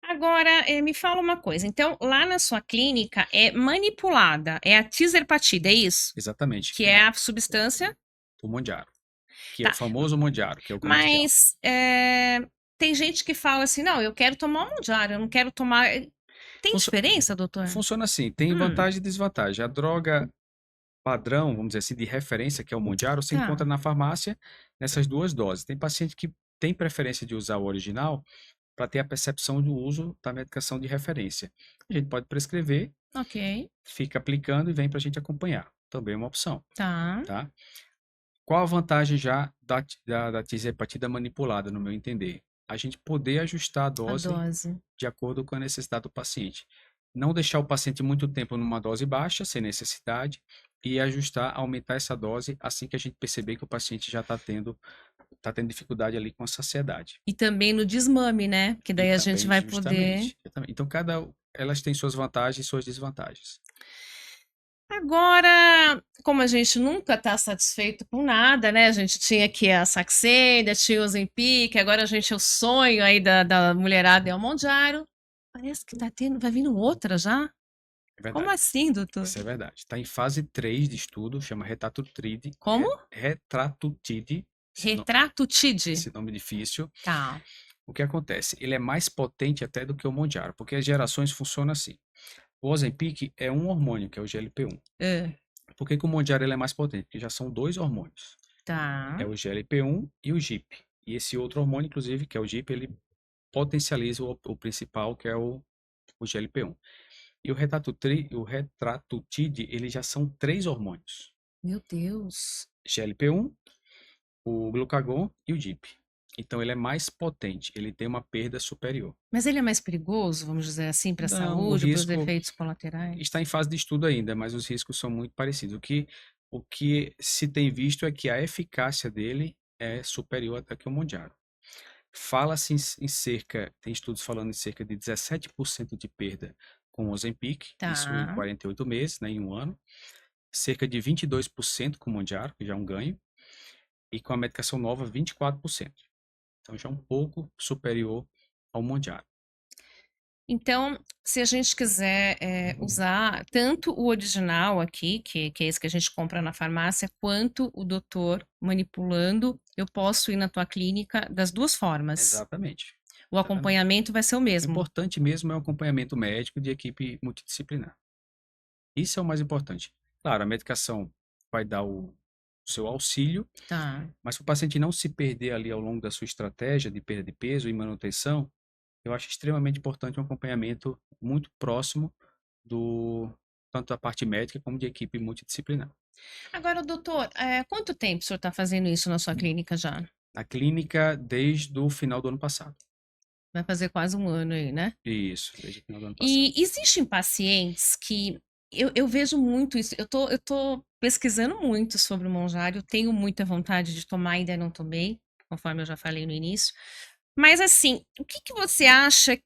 Agora, me fala uma coisa. Então, lá na sua clínica é manipulada, é a tizerpatida, é isso? Exatamente, Que que é é a substância. o Mondiaro, que é o Tá. famoso Mondiaro, que é o comercial. Mas tem gente que fala assim: não, eu quero tomar um Mondiaro, eu não quero tomar. Tem Funcio- diferença, doutor? Funciona assim, tem Hum, vantagem e desvantagem. A droga padrão, vamos dizer assim, de referência, que é o Mondiaro, você encontra tá. na farmácia nessas duas doses. Tem paciente que tem preferência de usar o original para ter a percepção do uso da medicação de referência. A gente pode prescrever, Ok. fica aplicando e vem para a gente acompanhar. Também é uma opção, Tá. tá? Qual a vantagem já da tirzepatida manipulada, no meu entender? A gente poder ajustar a A dose dose. de acordo com a necessidade do paciente. Não deixar o paciente muito tempo numa dose baixa, sem necessidade, e ajustar, aumentar essa dose assim que a gente perceber que o paciente já está tendo dificuldade ali com a saciedade. E também no desmame, né? Porque E daí a gente também, vai poder. justamente. Então, elas têm suas vantagens e suas desvantagens. Agora, como a gente nunca está satisfeito com nada, né? A gente tinha aqui a Saxenda, tinha o Ozempic, agora a gente é o sonho aí da mulherada é o Mondiaro. Parece que tá tendo, vai vindo outra já? É Como verdade. assim, doutor? Isso é verdade. Está em fase 3 de estudo, chama Retatutide. Como? Retratutide, Retratutide. esse nome difícil. Tá. O que acontece? Ele é mais potente até do que o Mondiaro, porque as gerações funcionam assim. O Ozempic é um hormônio, que é o GLP-1. É. Por que que o Mondiaro ele é mais potente? Porque já são dois hormônios. Tá. É o GLP-1 e o GIP. E esse outro hormônio, inclusive, que é o GIP, ele potencializa o principal, que é o GLP-1. E o retratutide, ele já são três hormônios. Meu Deus. GLP-1, o glucagon e o GIP. Então ele é mais potente, ele tem uma perda superior. Mas ele é mais perigoso, vamos dizer assim, para a Não, o saúde, para os risco efeitos colaterais? está em fase de estudo ainda, mas os riscos são muito parecidos. O que se tem visto é que a eficácia dele é superior até que o Mondiaro. Fala-se tem estudos falando em cerca de 17% de perda com o Ozempic, isso em Tá. 48 meses, né, em um ano. Cerca de 22% com o Mondiaro, que já é um ganho. E com a medicação nova, 24%. Então já é um pouco superior ao Mondiaro. Então, se a gente quiser usar tanto o original aqui, que é esse que a gente compra na farmácia, quanto o doutor manipulando, eu posso ir na tua clínica das duas formas. Exatamente. O Exatamente. acompanhamento vai ser o O mesmo. importante mesmo é o acompanhamento médico de equipe multidisciplinar. Isso é o mais importante. Claro, a medicação vai dar o seu auxílio, Tá. mas para o paciente não se perder ali ao longo da sua estratégia de perda de peso e manutenção, eu acho extremamente importante um acompanhamento muito próximo do tanto da parte médica como de equipe multidisciplinar. Agora, doutor, quanto tempo o senhor está fazendo isso na sua clínica já? Na clínica desde o final do ano passado. Vai fazer quase um ano aí, né? Isso, desde o final do ano passado. E existem pacientes que eu vejo muito isso. Eu tô pesquisando muito sobre o Monjário, tenho muita vontade de tomar, ainda não tomei, conforme eu já falei no início. Mas assim, o que que você acha?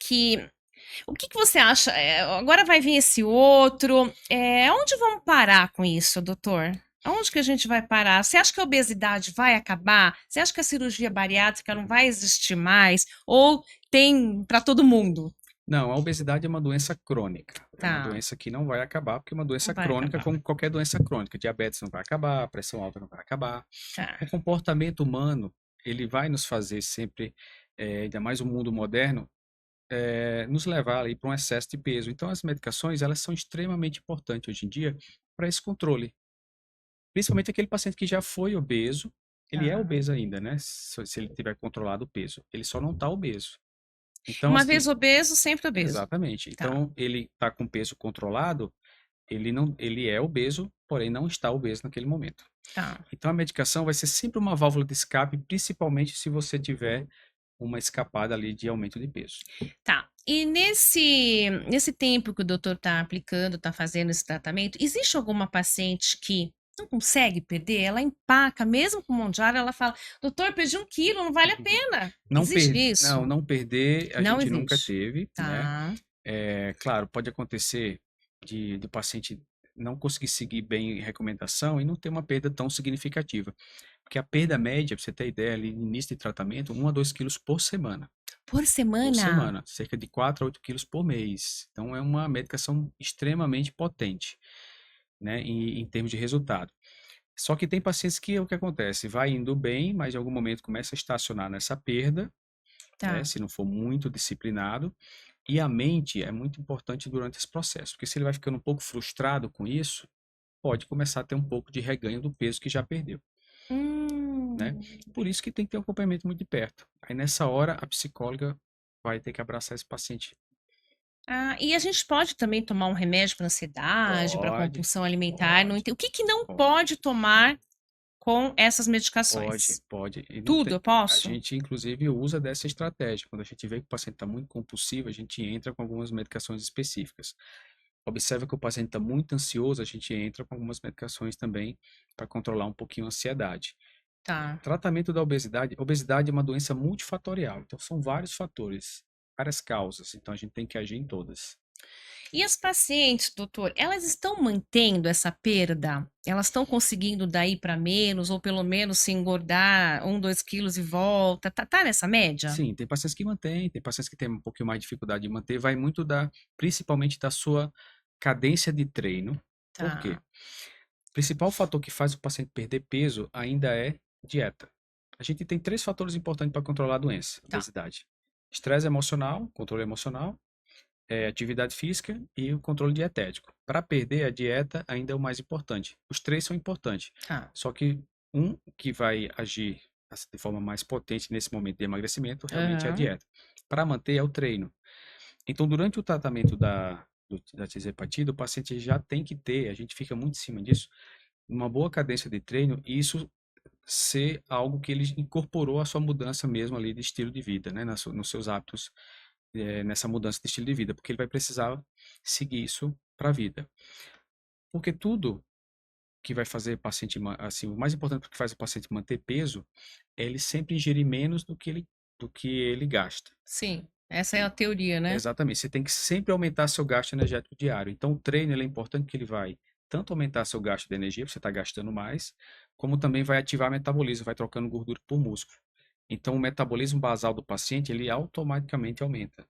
Agora vai vir esse outro. Onde vamos parar com isso, doutor? Aonde que a gente vai parar? Você acha que a obesidade vai acabar? Você acha que a cirurgia bariátrica não vai existir mais? Ou tem para todo mundo? Não, a obesidade é uma doença crônica. É uma Tá, doença que não vai acabar, porque é uma não doença vai crônica, acabar. como qualquer doença crônica. Diabetes não vai acabar, pressão alta não vai acabar. Tá. O comportamento humano, ele vai nos fazer sempre, ainda mais o mundo moderno, nos levar ali para um excesso de peso. Então, as medicações, elas são extremamente importantes hoje em dia para esse controle. Principalmente aquele paciente que já foi obeso, ele é Tá. obeso ainda, né? Se ele tiver controlado o peso, ele só não está obeso. Então, Uma assim, vez obeso, sempre obeso. exatamente. Tá, Então, ele está com peso controlado, ele não, ele é obeso, porém não está obeso naquele momento. tá. Então, a medicação vai ser sempre uma válvula de escape, principalmente se você tiver uma escapada ali de aumento de peso. Tá. E nesse tempo que o doutor está aplicando, está fazendo esse tratamento, existe alguma paciente que não consegue perder? Ela empaca, mesmo com mão de ar, ela fala: doutor, perdi 1 quilo, não vale a pena. Existe Não, isso? não perder a Não gente nunca existe. teve, né? Tá. Claro, pode acontecer do paciente não conseguir seguir bem recomendação e não ter uma perda tão significativa. Porque a perda média, para você ter ideia, ali no início de tratamento, 1 a 2 quilos por semana. Por Por semana? semana, cerca de 4 a 8 quilos por mês. Então, é uma medicação extremamente potente, né, em termos de resultado. Só que tem pacientes que o que acontece? Vai indo bem, mas em algum momento começa a estacionar nessa perda, né, Tá. se não for muito disciplinado. E a mente é muito importante durante esse processo, porque se ele vai ficando um pouco frustrado com isso, pode começar a ter um pouco de reganho do peso que já perdeu, né? Hum. Por isso que tem que ter um acompanhamento muito de perto. Aí nessa hora a psicóloga vai ter que abraçar esse paciente. Ah, e a gente pode também tomar um remédio para ansiedade, para Pode, compulsão alimentar? Não pode, enten- O que que não pode, pode tomar com essas pode, medicações? pode. E não Tudo tem. eu A posso? gente, inclusive, usa dessa estratégia. Quando a gente vê que o paciente está muito compulsivo, a gente entra com algumas medicações específicas. Observa que o paciente está muito ansioso, a gente entra com algumas medicações também para controlar um pouquinho a ansiedade. Tá. Tratamento da obesidade. Obesidade é uma doença multifatorial, então são vários fatores, várias causas, então a gente tem que agir em todas. E as pacientes, doutor, elas estão mantendo essa perda? Elas estão conseguindo daí para menos, ou pelo menos se engordar 1, 2 quilos e volta? Tá nessa média? Sim, tem pacientes que mantêm, tem pacientes que têm um pouquinho mais de dificuldade de manter, vai muito principalmente da sua cadência de treino. Por quê? Tá. O principal fator que faz o paciente perder peso ainda é dieta. A gente tem 3 fatores importantes para controlar a doença, a Tá. obesidade. Estresse emocional, controle emocional, atividade física e o controle dietético. Para perder, a dieta ainda é o mais importante. Os 3 são importantes. Tá. Só que um que vai agir de forma mais potente nesse momento de emagrecimento realmente é a Aham. dieta. Para manter é o treino. Então, durante o tratamento da tisepatida, o paciente já tem que ter, a gente fica muito em cima disso, uma boa cadência de treino e isso ser algo que ele incorporou à sua mudança mesmo ali de estilo de vida, né, nos seus hábitos, nessa mudança de estilo de vida, porque ele vai precisar seguir isso para a vida. Porque tudo que vai fazer o paciente, assim, o mais importante que faz o paciente manter peso é ele sempre ingerir menos do que ele gasta. Sim, essa é a teoria, né? Exatamente, você tem que sempre aumentar seu gasto energético diário. Então, o treino ele é importante que ele vai tanto aumentar seu gasto de energia, porque você está gastando mais, como também vai ativar o metabolismo, vai trocando gordura por músculo. Então, o metabolismo basal do paciente, ele automaticamente aumenta.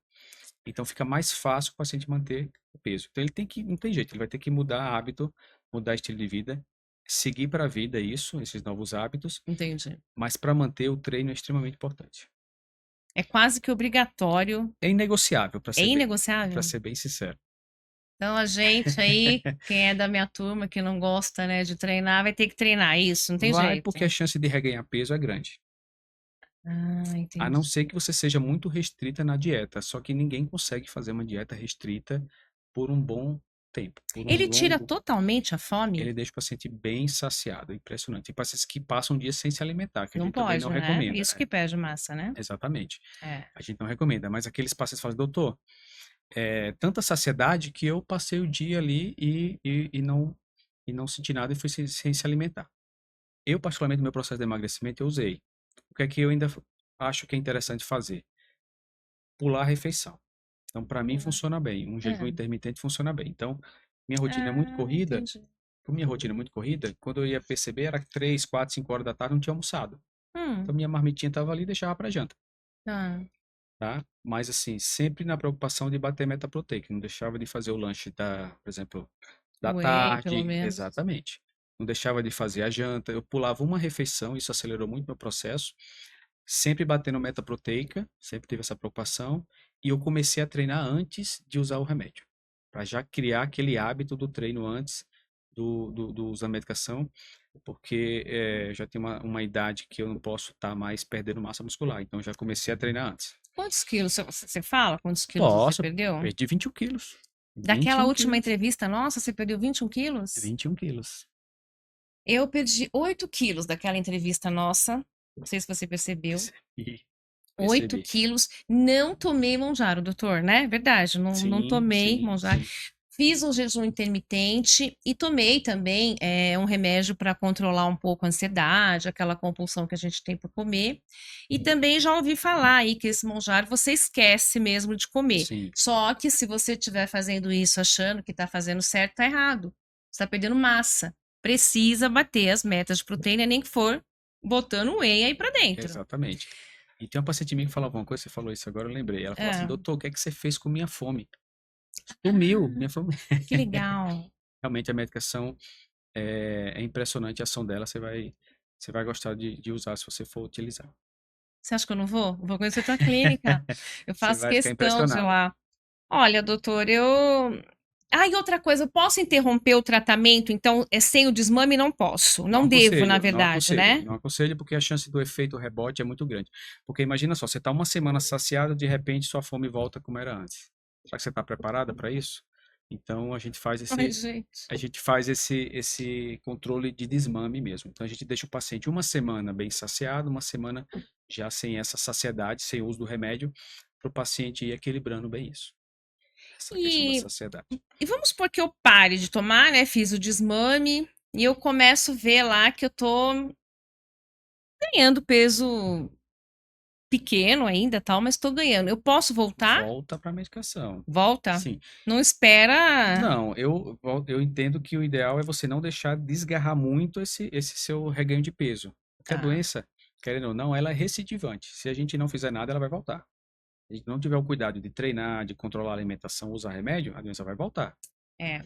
Então, fica mais fácil o paciente manter o peso. Então, ele tem que, não tem jeito, ele vai ter que mudar hábito, mudar estilo de vida, seguir para a vida isso, esses novos hábitos, Entendi. mas para manter o treino é extremamente importante. É quase que obrigatório. É inegociável, É para inegociável? ser bem sincero. Então a gente aí, quem é da minha turma que não gosta, né, de treinar, vai ter que treinar isso, não tem Vai jeito. porque a chance de reganhar peso é grande. Ah, A não entendi. ser que você seja muito restrita na dieta. Só que ninguém consegue fazer uma dieta restrita por um bom tempo, por um Ele tira longo. totalmente a fome? Ele deixa o paciente bem saciado, impressionante. Tem pacientes que passam dias sem se alimentar, que a Não gente também pode, não né? recomenda. Isso que perde massa, né? Exatamente. É. A gente não recomenda. Mas aqueles pacientes falam, doutor, tanta saciedade que eu passei o dia ali e não senti nada e fui sem se alimentar. Eu, particularmente, no meu processo de emagrecimento, eu usei. O que é que eu ainda acho que é interessante fazer? Pular a refeição. Então, para mim, Boa. funciona bem. Um jejum É. intermitente funciona bem. Então, minha rotina é muito Ah, corrida. entendi. Por minha rotina é muito corrida, quando eu ia perceber, era 3, 4, 5 horas da tarde, eu não tinha almoçado. Então, Hum, minha marmitinha estava ali e deixava para janta, tá. tá? Mas, assim, sempre na preocupação de bater meta proteica. Não deixava de fazer o lanche por exemplo, da Whey, pelo tarde. menos. Exatamente. Não deixava de fazer a janta. Eu pulava uma refeição, isso acelerou muito meu processo. sempre batendo meta proteica, sempre teve essa preocupação, e eu comecei a treinar antes de usar o remédio, para já criar aquele hábito do treino antes do uso da medicação, porque eu já tenho uma idade que eu não posso estar mais perdendo massa muscular, então eu já comecei a treinar antes. Quantos quilos você fala? Quantos quilos você Posso, perdeu? perdi 21 quilos. Daquela 21 última quilos. entrevista nossa, você perdeu 21 quilos? 21 quilos. Eu perdi 8 quilos daquela entrevista nossa. Não sei se você percebeu. Percebi, 8 percebi. quilos. Não tomei Monjaro, doutor, né? Verdade, não Sim, tomei sim, Monjaro. sim. Fiz um jejum intermitente e tomei também um remédio para controlar um pouco a ansiedade, aquela compulsão que a gente tem por comer. E também já ouvi falar aí que esse Monjaro você esquece mesmo de comer. Sim, Só que se você estiver fazendo isso achando que está fazendo certo, tá errado. Você está perdendo massa. Precisa bater as metas de proteína, nem que for botando whey aí para dentro. exatamente. E tem uma paciente minha que falava uma coisa, você falou isso agora, eu lembrei. Ela falou assim, É, doutor, o que é que você fez com minha fome? Sumiu, minha fome. que legal. Realmente a medicação é impressionante a ação dela, você vai gostar de usar se você for utilizar. Você acha que eu não vou? Vou conhecer tua clínica. Eu Você faço vai ficar questão de ir impressionado. lá. Olha, doutor, eu. Ah, e outra coisa, eu posso interromper o tratamento? Então, é sem o desmame? Não posso. Não Não devo, na aconselho, não verdade, aconselho, né? não aconselho porque a chance do efeito rebote é muito grande. Porque imagina só, você está uma semana saciado, de repente sua fome volta como era antes. Será que você está preparada para isso? Então Ai, gente. a gente faz esse controle de desmame mesmo. Então a gente deixa o paciente uma semana bem saciado, uma semana já sem essa saciedade, sem o uso do remédio, para o paciente ir equilibrando bem isso. Essa questão da E, saciedade. e vamos supor que eu pare de tomar, né? Fiz o desmame e eu começo a ver lá que eu tô ganhando peso pequeno ainda, tal, mas tô ganhando. Eu posso voltar? Volta para a medicação. Volta? Sim. Não espera. Não, eu entendo que o ideal é você não deixar desgarrar muito esse seu reganho de peso. Porque a Tá. doença, querendo ou não, ela é recidivante. Se a gente não fizer nada, ela vai voltar. Se a gente não tiver o cuidado de treinar, de controlar a alimentação, usar remédio, a doença vai voltar. É.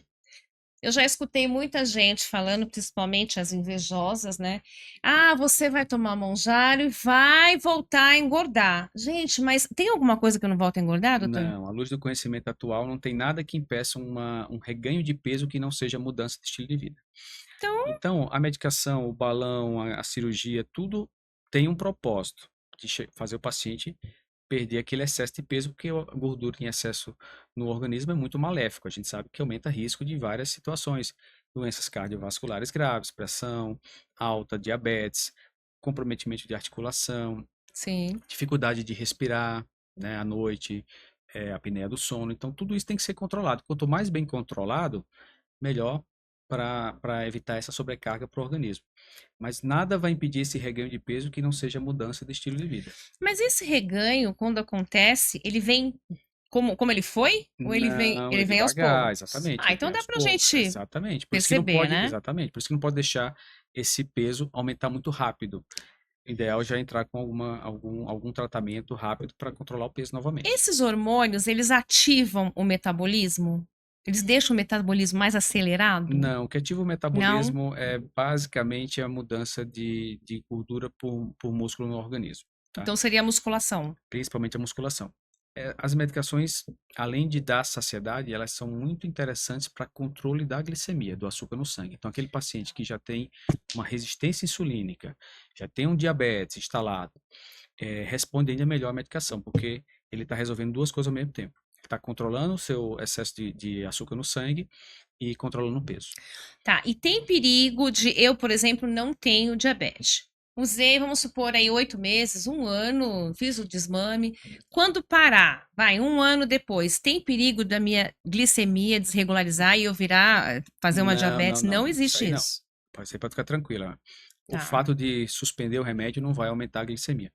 Eu já escutei muita gente falando, principalmente as invejosas, né? Ah, você vai tomar Monjaro e vai voltar a engordar. Gente, mas tem alguma coisa que eu não volto a engordar, doutor? Não, à luz do conhecimento atual, não tem nada que impeça um reganho de peso que não seja mudança de estilo de vida. Então, Então, a medicação, o balão, a cirurgia, tudo tem um propósito de fazer o paciente perder aquele excesso de peso, porque a gordura em excesso no organismo é muito maléfico. A gente sabe que aumenta risco de várias situações, doenças cardiovasculares graves, pressão alta, diabetes, comprometimento de articulação, sim. dificuldade de respirar, né, à noite, a apneia do sono. Então, tudo isso tem que ser controlado. Quanto mais bem controlado, melhor para evitar essa sobrecarga para o organismo. Mas nada vai impedir esse reganho de peso que não seja mudança de estilo de vida. Mas esse reganho, quando acontece, ele vem como ele foi? Ou Não, é ele vem aos devagar, poucos? exatamente, Ah, ele então vem dá aos pra poucos, gente exatamente. Por isso que não perceber, pode, né? exatamente, por isso que não pode deixar esse peso aumentar muito rápido. O ideal é já entrar com algum tratamento rápido para controlar o peso novamente. Esses hormônios, eles ativam o metabolismo? Eles deixam o metabolismo mais acelerado? Não, o que ativa o Não? metabolismo é basicamente a mudança de gordura por músculo no organismo, tá? Então seria a musculação. Principalmente a musculação. As medicações, além de dar saciedade, elas são muito interessantes para controle da glicemia, do açúcar no sangue. Então, aquele paciente que já tem uma resistência insulínica, já tem um diabetes instalado, responde ainda melhor à medicação, porque ele está resolvendo duas coisas ao mesmo tempo. Está controlando o seu excesso de açúcar no sangue e controlando o peso. Tá, e tem perigo de eu, por exemplo, não tenho diabetes. Usei, vamos supor aí 8 meses, um ano, fiz o desmame. Quando parar, vai, um ano depois, tem perigo da minha glicemia desregularizar e eu virar, fazer uma Não, não, diabetes? Não não. Isso existe aí não. isso. Você pode ficar tranquila. O Tá, fato de suspender o remédio não vai aumentar a glicemia.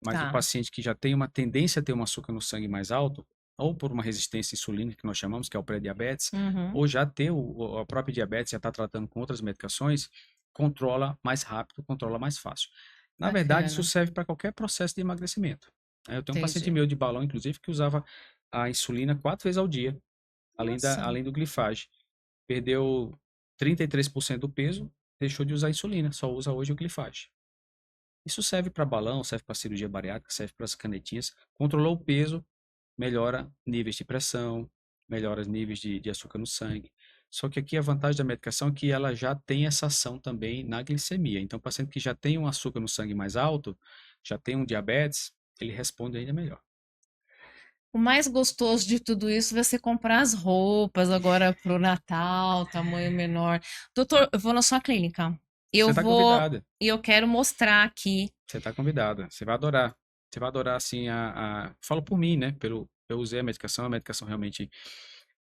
Mas o tá. paciente que já tem uma tendência a ter um açúcar no sangue mais alto, ou por uma resistência insulínica, que nós chamamos, que é o pré-diabetes, Uhum, ou já ter a própria diabetes, já está tratando com outras medicações, controla mais rápido, controla mais fácil. Na verdade, isso bacana. serve para qualquer processo de emagrecimento. Eu tenho um paciente Entendi. meu de balão, inclusive, que usava a insulina 4 vezes ao dia, Nossa. além do glifage. Perdeu 33% do peso, deixou de usar a insulina, só usa hoje o glifage. Isso serve para balão, serve para cirurgia bariátrica, serve para as canetinhas. Controlou o peso, melhora níveis de pressão, melhora os níveis de açúcar no sangue. Só que aqui a vantagem da medicação é que ela já tem essa ação também na glicemia. Então, o paciente que já tem um açúcar no sangue mais alto, já tem um diabetes, ele responde ainda melhor. O mais gostoso de tudo isso vai ser comprar as roupas agora pro Natal, tamanho menor. Doutor, eu vou na sua clínica. Você Eu está vou convidada. e eu quero mostrar aqui. Você está convidada. Você vai adorar. Você vai adorar, assim, Falo por mim, né? Eu usei a medicação realmente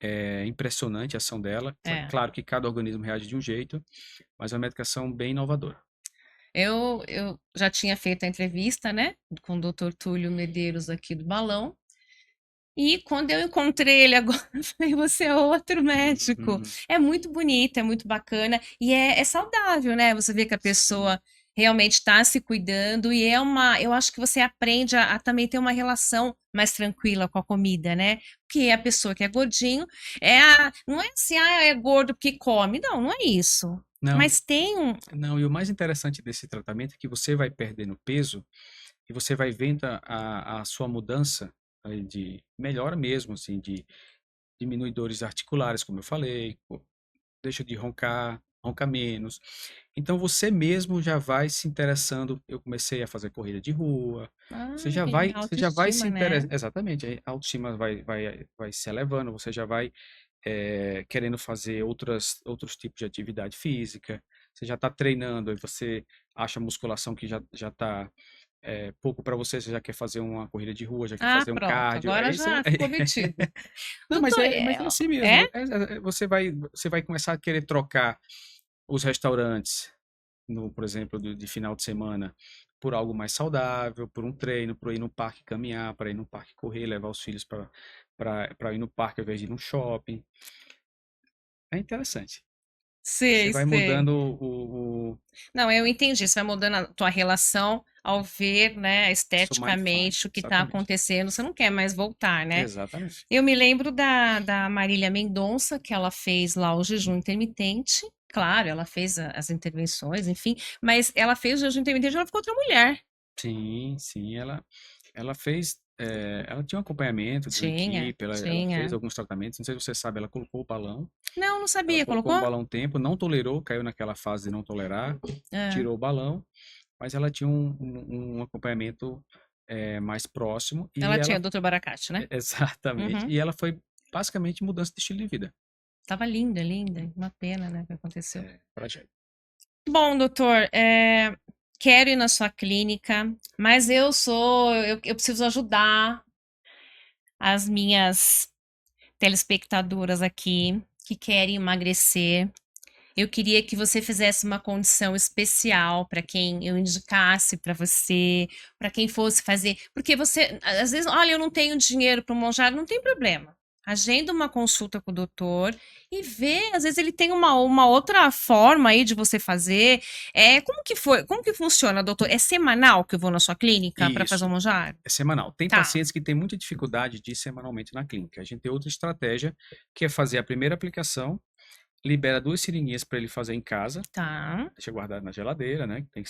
é impressionante a ação dela. É. Claro que cada organismo reage de um jeito, mas é uma medicação bem inovadora. Eu já tinha feito a entrevista, né, com o Dr. Túlio Medeiros aqui do Balão. E quando eu encontrei ele agora, eu falei, você é outro médico. Uhum. É muito bonito, é muito bacana e é saudável, né? Você vê que a Sim. pessoa realmente está se cuidando e eu acho que você aprende a também ter uma relação mais tranquila com a comida, né? Porque a pessoa que é gordinho, não é assim, é gordo porque come. Não, não é isso. Não, Mas tem um. não, e o mais interessante desse tratamento é que você vai perdendo peso e você vai vendo a sua mudança aí de melhora mesmo, assim, de diminui dores articulares, como eu falei, deixa de roncar, ronca menos. Então você mesmo já vai se interessando. Eu comecei a fazer corrida de rua. Ai, Você já vai se autoestima, né? interessar. Exatamente, a autoestima vai se elevando, você já vai querendo fazer outros tipos de atividade física. Você já está treinando e você acha a musculação que já está pouco para você, você já quer fazer uma corrida de rua, já quer Ah, fazer um pronto, cardio. agora Aí você. já ficou metido. Não, Doutor, mas é assim é? mesmo. Você vai começar a querer trocar os restaurantes, no, por exemplo, de final de semana, por algo mais saudável, por um treino, por ir no parque caminhar, para ir no parque correr, levar os filhos para ir no parque ao invés de ir no shopping. É interessante. Você Sei, vai sei. mudando Não, eu entendi. Você vai mudando a tua relação ao ver, né, a sua mindfulness. esteticamente o que está Exatamente. acontecendo. Você não quer mais voltar, né? Exatamente. Eu me lembro da Marília Mendonça, que ela fez lá o jejum intermitente. Claro, ela fez as intervenções, enfim, mas ela fez o jejum intermitente e ela ficou outra mulher. Sim, sim, ela fez, ela tinha um acompanhamento de uma Tinha, equipe, ela fez tinha. alguns tratamentos, não sei se você sabe, ela colocou o balão, Não, não ela sabia. colocou um Colocou? balão um tempo, não tolerou, caiu naquela fase de não tolerar, É. tirou o balão, mas ela tinha um acompanhamento mais próximo e Ela ela, tinha Dr. Baracate, né? exatamente, Uhum. e ela foi basicamente mudança de estilo de vida. Tava linda, linda. Uma pena, né, que aconteceu. Projeto. Bom, doutor, quero ir na sua clínica, mas eu preciso ajudar as minhas telespectadoras aqui que querem emagrecer. Eu queria que você fizesse uma condição especial para quem eu indicasse para você, para quem fosse fazer, porque você, às vezes, olha, eu não tenho dinheiro para um monjar, não tem problema. Agenda uma consulta com o doutor e vê, às vezes ele tem uma outra forma aí de você fazer. Como que foi? Como que funciona, doutor? É semanal que eu vou na sua clínica para fazer o Isso, monjar? é semanal. Tem Tá, pacientes que têm muita dificuldade de ir semanalmente na clínica. A gente tem outra estratégia, que é fazer a primeira aplicação, libera 2 seringuinhas para ele fazer em casa, tá, deixa guardado na geladeira, né? Tem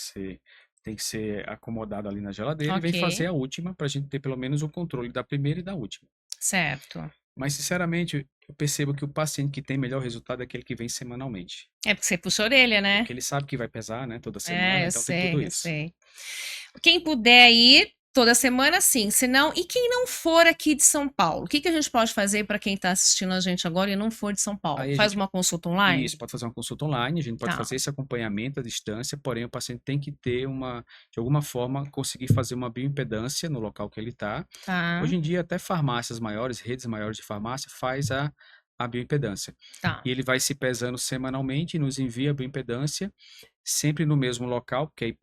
que ser acomodado ali na geladeira e vem fazer ok, a última para a gente ter pelo menos o controle da primeira e da última. certo. Mas, sinceramente, eu percebo que o paciente que tem melhor resultado é aquele que vem semanalmente. É porque você puxa a orelha, né? Porque ele sabe que vai pesar, né? Toda É, semana, eu então tem tudo sei, eu isso. sei. Quem puder ir toda semana, sim. Se não, e quem não for aqui de São Paulo? O que que a gente pode fazer para quem está assistindo a gente agora e não for de São Paulo? Aí a Faz gente uma consulta online? Isso, pode fazer uma consulta online, a gente pode Tá, fazer esse acompanhamento à distância, porém o paciente tem que ter de alguma forma, conseguir fazer uma bioimpedância no local que ele está. tá, Hoje em dia, até farmácias maiores, redes maiores de farmácia, faz a bioimpedância. tá. E ele vai se pesando semanalmente e nos envia a bioimpedância, sempre no mesmo local, porque aí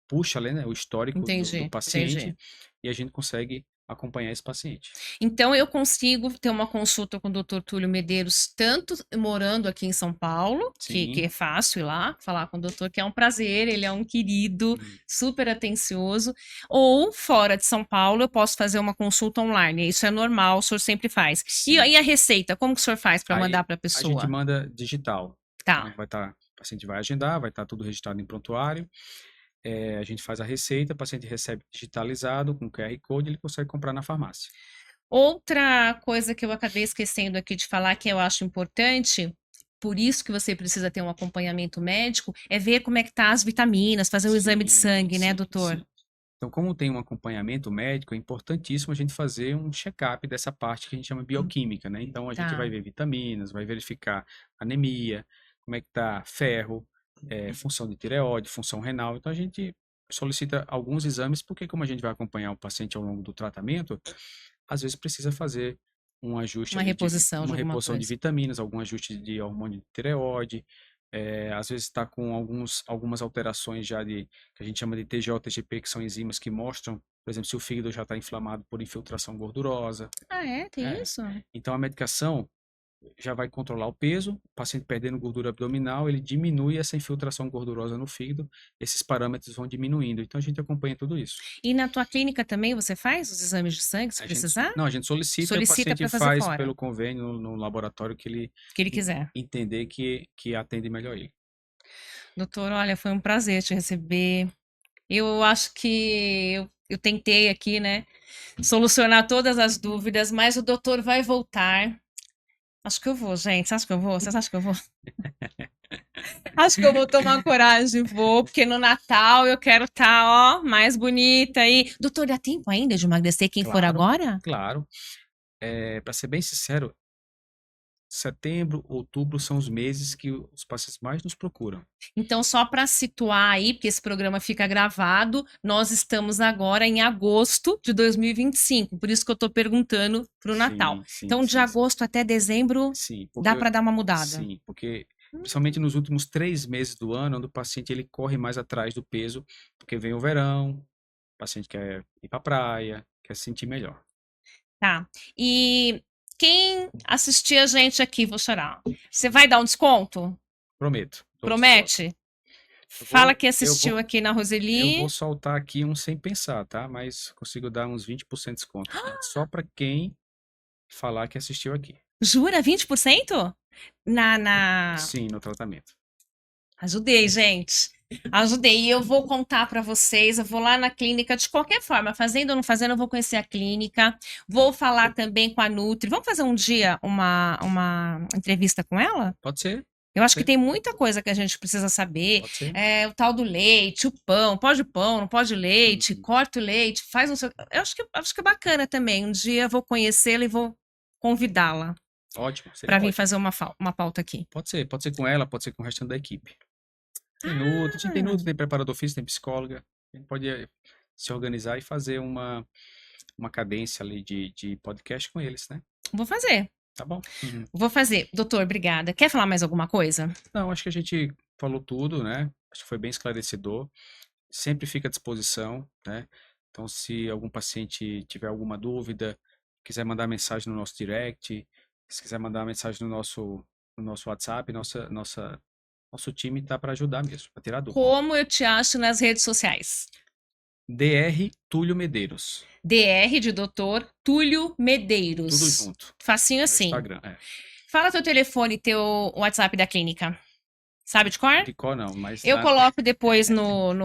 puxa ali, né, o histórico do Entendi, paciente entendi. e a gente consegue acompanhar esse paciente. Então, eu consigo ter uma consulta com o Dr. Túlio Medeiros, tanto morando aqui em São Paulo, que Sim. é fácil ir lá falar com o doutor, que é um prazer, ele é um querido, Hum. super atencioso, ou fora de São Paulo, eu posso fazer uma consulta online, isso é normal, o senhor sempre faz. Sim. E a receita, como que o senhor faz para Aí mandar para a a gente pessoa? manda digital, Tá, tá? O paciente vai agendar, vai estar tudo registrado em prontuário. A gente faz a receita, o paciente recebe digitalizado com QR Code, ele consegue comprar na farmácia. Outra coisa que eu acabei esquecendo aqui de falar que eu acho importante, por isso que você precisa ter um acompanhamento médico, é ver como é que tá as vitaminas, fazer o exame de Sim, sangue, né, sim, doutor? sim. Então, como tem um acompanhamento médico, é importantíssimo a gente fazer um check-up dessa parte que a gente chama bioquímica, né? Então, a gente vai Tá. ver vitaminas, vai verificar anemia, como é que tá ferro, função de tireoide, função renal. Então, a gente solicita alguns exames, porque como a gente vai acompanhar o paciente ao longo do tratamento, às vezes precisa fazer um ajuste Uma ali reposição de uma alguma reposição de coisa. vitaminas, algum ajuste de hormônio de tireoide, às vezes está com algumas alterações já que a gente chama de TGO-TGP, que são enzimas que mostram, por exemplo, se o fígado já está inflamado por infiltração gordurosa. Ah, é? Tem É. isso? Então, a medicação já vai controlar o peso, o paciente perdendo gordura abdominal, ele diminui essa infiltração gordurosa no fígado, esses parâmetros vão diminuindo. Então, a gente acompanha tudo isso. E na tua clínica também você faz os exames de sangue, se precisar? Não, a gente solicita e o Solicita paciente para fazer faz fora, pelo convênio no laboratório que ele que ele quiser. entender que atende melhor ele. Doutor, olha, foi um prazer te receber. Eu acho que eu tentei aqui, né, solucionar todas as dúvidas, mas o doutor vai voltar. Acho que eu vou, gente. Você acha que eu vou? Vocês acham que eu vou? Acho que eu vou tomar coragem e vou, porque no Natal eu quero estar, ó, mais bonita aí. Doutor, dá tempo ainda de emagrecer quem for Claro, agora? claro. Para ser bem sincero, setembro, outubro são os meses que os pacientes mais nos procuram. Então, só para situar aí, porque esse programa fica gravado, nós estamos agora em agosto de 2025, por isso que eu estou perguntando para o Natal. Sim, sim, Então, de sim, sim. agosto até dezembro, Sim, dá para dar uma mudada. sim, porque principalmente nos últimos 3 meses do ano, onde o paciente ele corre mais atrás do peso, porque vem o verão, o paciente quer ir para a praia, quer se sentir melhor. Tá. E quem assistir a gente aqui, vou chorar. Você vai dar um desconto? Prometo. Dou desconto. Promete? Eu Fala vou, que eu assistiu vou, aqui na eu Roseli. vou soltar aqui um sem pensar, tá? Mas consigo dar uns 20% de desconto. Só para quem falar que assistiu aqui. Jura? 20%? Na... Sim, no tratamento. Ajudei, gente. Ajudei. E eu vou contar para vocês. Eu vou lá na clínica de qualquer forma, fazendo ou não fazendo, eu vou conhecer a clínica. Vou falar também com a Nutri. Vamos fazer um dia uma entrevista com ela? Pode ser, Eu acho que ser. tem muita coisa que a gente precisa saber. Pode ser. O tal do leite, o pão, não pode leite, Uhum. corta o leite, faz um seu. Eu acho que é bacana também. Um dia eu vou conhecê-la e vou convidá-la Ótimo, seria para vir ótimo. fazer uma pauta aqui. Pode ser com ela, pode ser com o restante da equipe. A gente tem Nutri, tem preparador físico, tem psicóloga. A gente pode se organizar e fazer uma cadência ali de podcast com eles, né? Vou fazer. Tá bom? Uhum. Vou fazer. Doutor, obrigada. Quer falar mais alguma coisa? Não, acho que a gente falou tudo, né? Acho que foi bem esclarecedor. Sempre fica à disposição, né? Então, se algum paciente tiver alguma dúvida, quiser mandar mensagem no nosso direct, se quiser mandar mensagem no nosso WhatsApp, nosso time está para ajudar mesmo, para tirar dúvida. Como eu te acho nas redes sociais? DR Túlio Medeiros. DR de Doutor Túlio Medeiros. Tudo junto. Facinho No assim. Instagram, Fala teu telefone e teu WhatsApp da clínica. Sabe de cor? De cor não, mas Eu coloco depois Não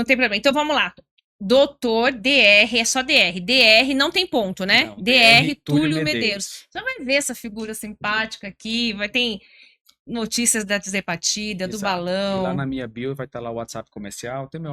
tem problema. Então vamos lá. Doutor DR, é só DR. DR não tem ponto, né? Não, DR DR Túlio Túlio Medeiros. Medeiros. Você vai ver essa figura simpática aqui, vai ter notícias da Desepatida, do Exato. E lá balão. na minha bio vai estar lá o WhatsApp comercial, tem o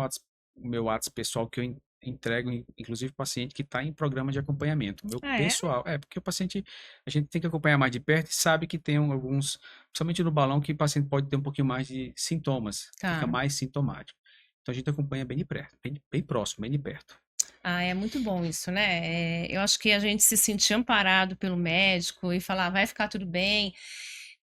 meu WhatsApp pessoal que eu entrego, inclusive paciente que está em programa de acompanhamento. O meu Ah, é? pessoal, porque o paciente, a gente tem que acompanhar mais de perto e sabe que tem alguns, principalmente no balão, que o paciente pode ter um pouquinho mais de sintomas, Tá. fica mais sintomático. Então a gente acompanha bem de perto, bem próximo, bem de perto. Ah, é muito bom isso, né? Eu acho que a gente se sentir amparado pelo médico e falar, vai ficar tudo bem.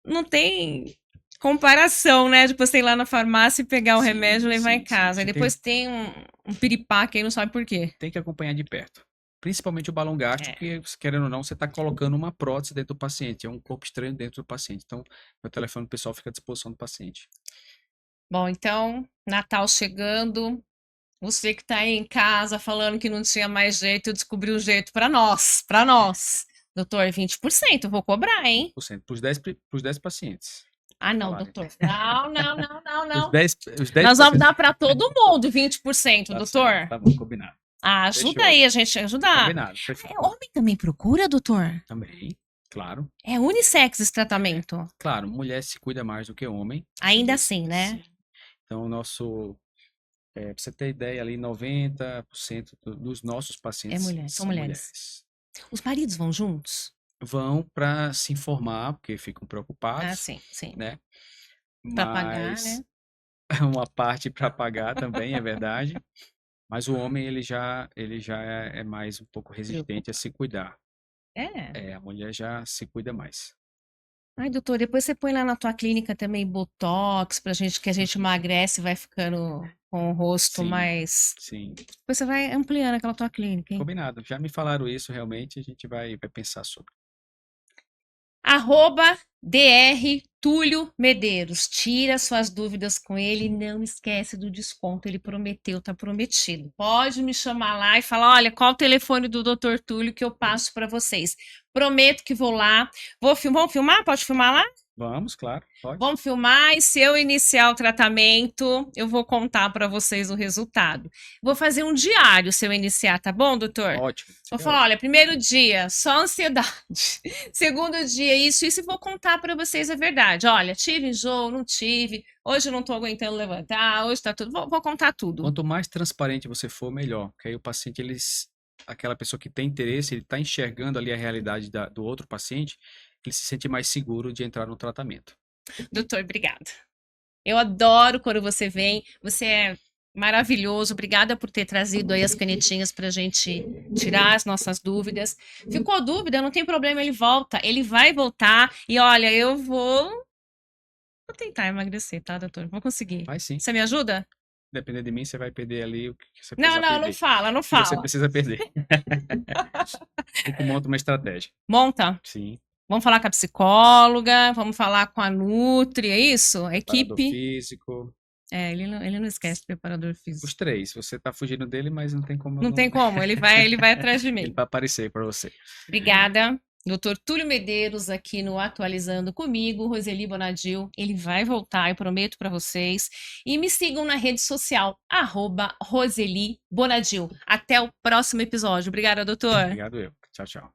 Não tem comparação, né? De você ir lá na farmácia e pegar o Sim, remédio e levar sim, em casa. sim. E depois tem um piripaque aí, não sabe por quê. Tem que acompanhar de perto. Principalmente o balão gástrico, porque, querendo ou não, você está colocando uma prótese dentro do paciente, é um corpo estranho dentro do paciente. Então, meu telefone pessoal fica à disposição do paciente. Bom, então, Natal chegando. Você que tá aí em casa falando que não tinha mais jeito, eu descobri o jeito para nós, para nós. Doutor, 20%, eu vou cobrar, hein? 20% para os 10 pacientes. Ah, não, falarem. doutor. Não, não, não, não, Os não. 10, os 10%. Nós vamos dar para todo mundo 20%, Tá doutor. certo, tá bom, combinado. Ah, ajuda Fechou. aí, a gente ajudar. Combinado, fechou. Homem também procura, doutor? Também, claro. É unissex esse tratamento? Claro, mulher se cuida mais do que homem. Ainda Sim, assim, né? sim. Então, pra você ter ideia, ali 90% dos nossos pacientes São são mulheres. mulheres. Os maridos vão juntos? Vão para se informar, porque ficam Ah, preocupados, sim, sim. né? Para pagar, Mas né? uma parte para pagar também, é verdade. Mas o homem, ele já é mais um pouco resistente a se cuidar. É. A mulher já se cuida mais. Ai, doutor, depois você põe lá na tua clínica também Botox pra gente, que a gente emagrece e vai ficando com o rosto Sim, mais. sim. Depois você vai ampliando aquela tua clínica, hein? Combinado. Já me falaram isso, realmente, a gente vai pensar sobre. @Dr. Túlio Medeiros. Tira suas dúvidas com ele e não esquece do desconto. Ele prometeu, tá prometido. Pode me chamar lá e falar: olha, qual o telefone do Dr. Túlio que eu passo para vocês. Prometo que vou lá. Vamos filmar? Pode filmar lá? Vamos, claro, pode. Vamos filmar e se eu iniciar o tratamento, eu vou contar para vocês o resultado. Vou fazer um diário se eu iniciar, tá bom, doutor? Ótimo. Vou seria falar, ótimo. olha, primeiro dia, só ansiedade. Segundo dia, isso, e vou contar para vocês a verdade. Olha, tive enjoo, não tive. Hoje eu não tô aguentando levantar, hoje tá tudo. Vou contar tudo. Quanto mais transparente você for, melhor. Porque aí o paciente, aquela pessoa que tem interesse, ele está enxergando ali a realidade do outro paciente, ele se sente mais seguro de entrar no tratamento. Doutor, obrigada. Eu adoro quando você vem. Você é maravilhoso. Obrigada por ter trazido aí as canetinhas pra gente tirar as nossas dúvidas. Ficou dúvida? Não tem problema, ele volta. Ele vai voltar. E olha, eu vou tentar emagrecer, tá, doutor? Vou conseguir. Vai sim. Você me ajuda? Dependendo de mim, você vai perder ali o que você Não, precisa não, não perder. fala, não O que você fala. precisa perder. A gente monta uma estratégia. Monta. Sim. Vamos falar com a psicóloga, vamos falar com a Nutri, é isso? A Preparador equipe. físico. Ele não esquece o preparador físico. Os três. Você tá fugindo dele, mas não tem como. Não tem como, ele vai atrás de Ele mim. vai aparecer para você. Obrigada. Doutor Túlio Medeiros aqui no Atualizando comigo, Roseli Bonadil. Ele vai voltar, eu prometo para vocês. E me sigam na rede social, @Roseli Bonadil. Até o próximo episódio. Obrigada, doutor. Obrigado eu. Tchau, tchau.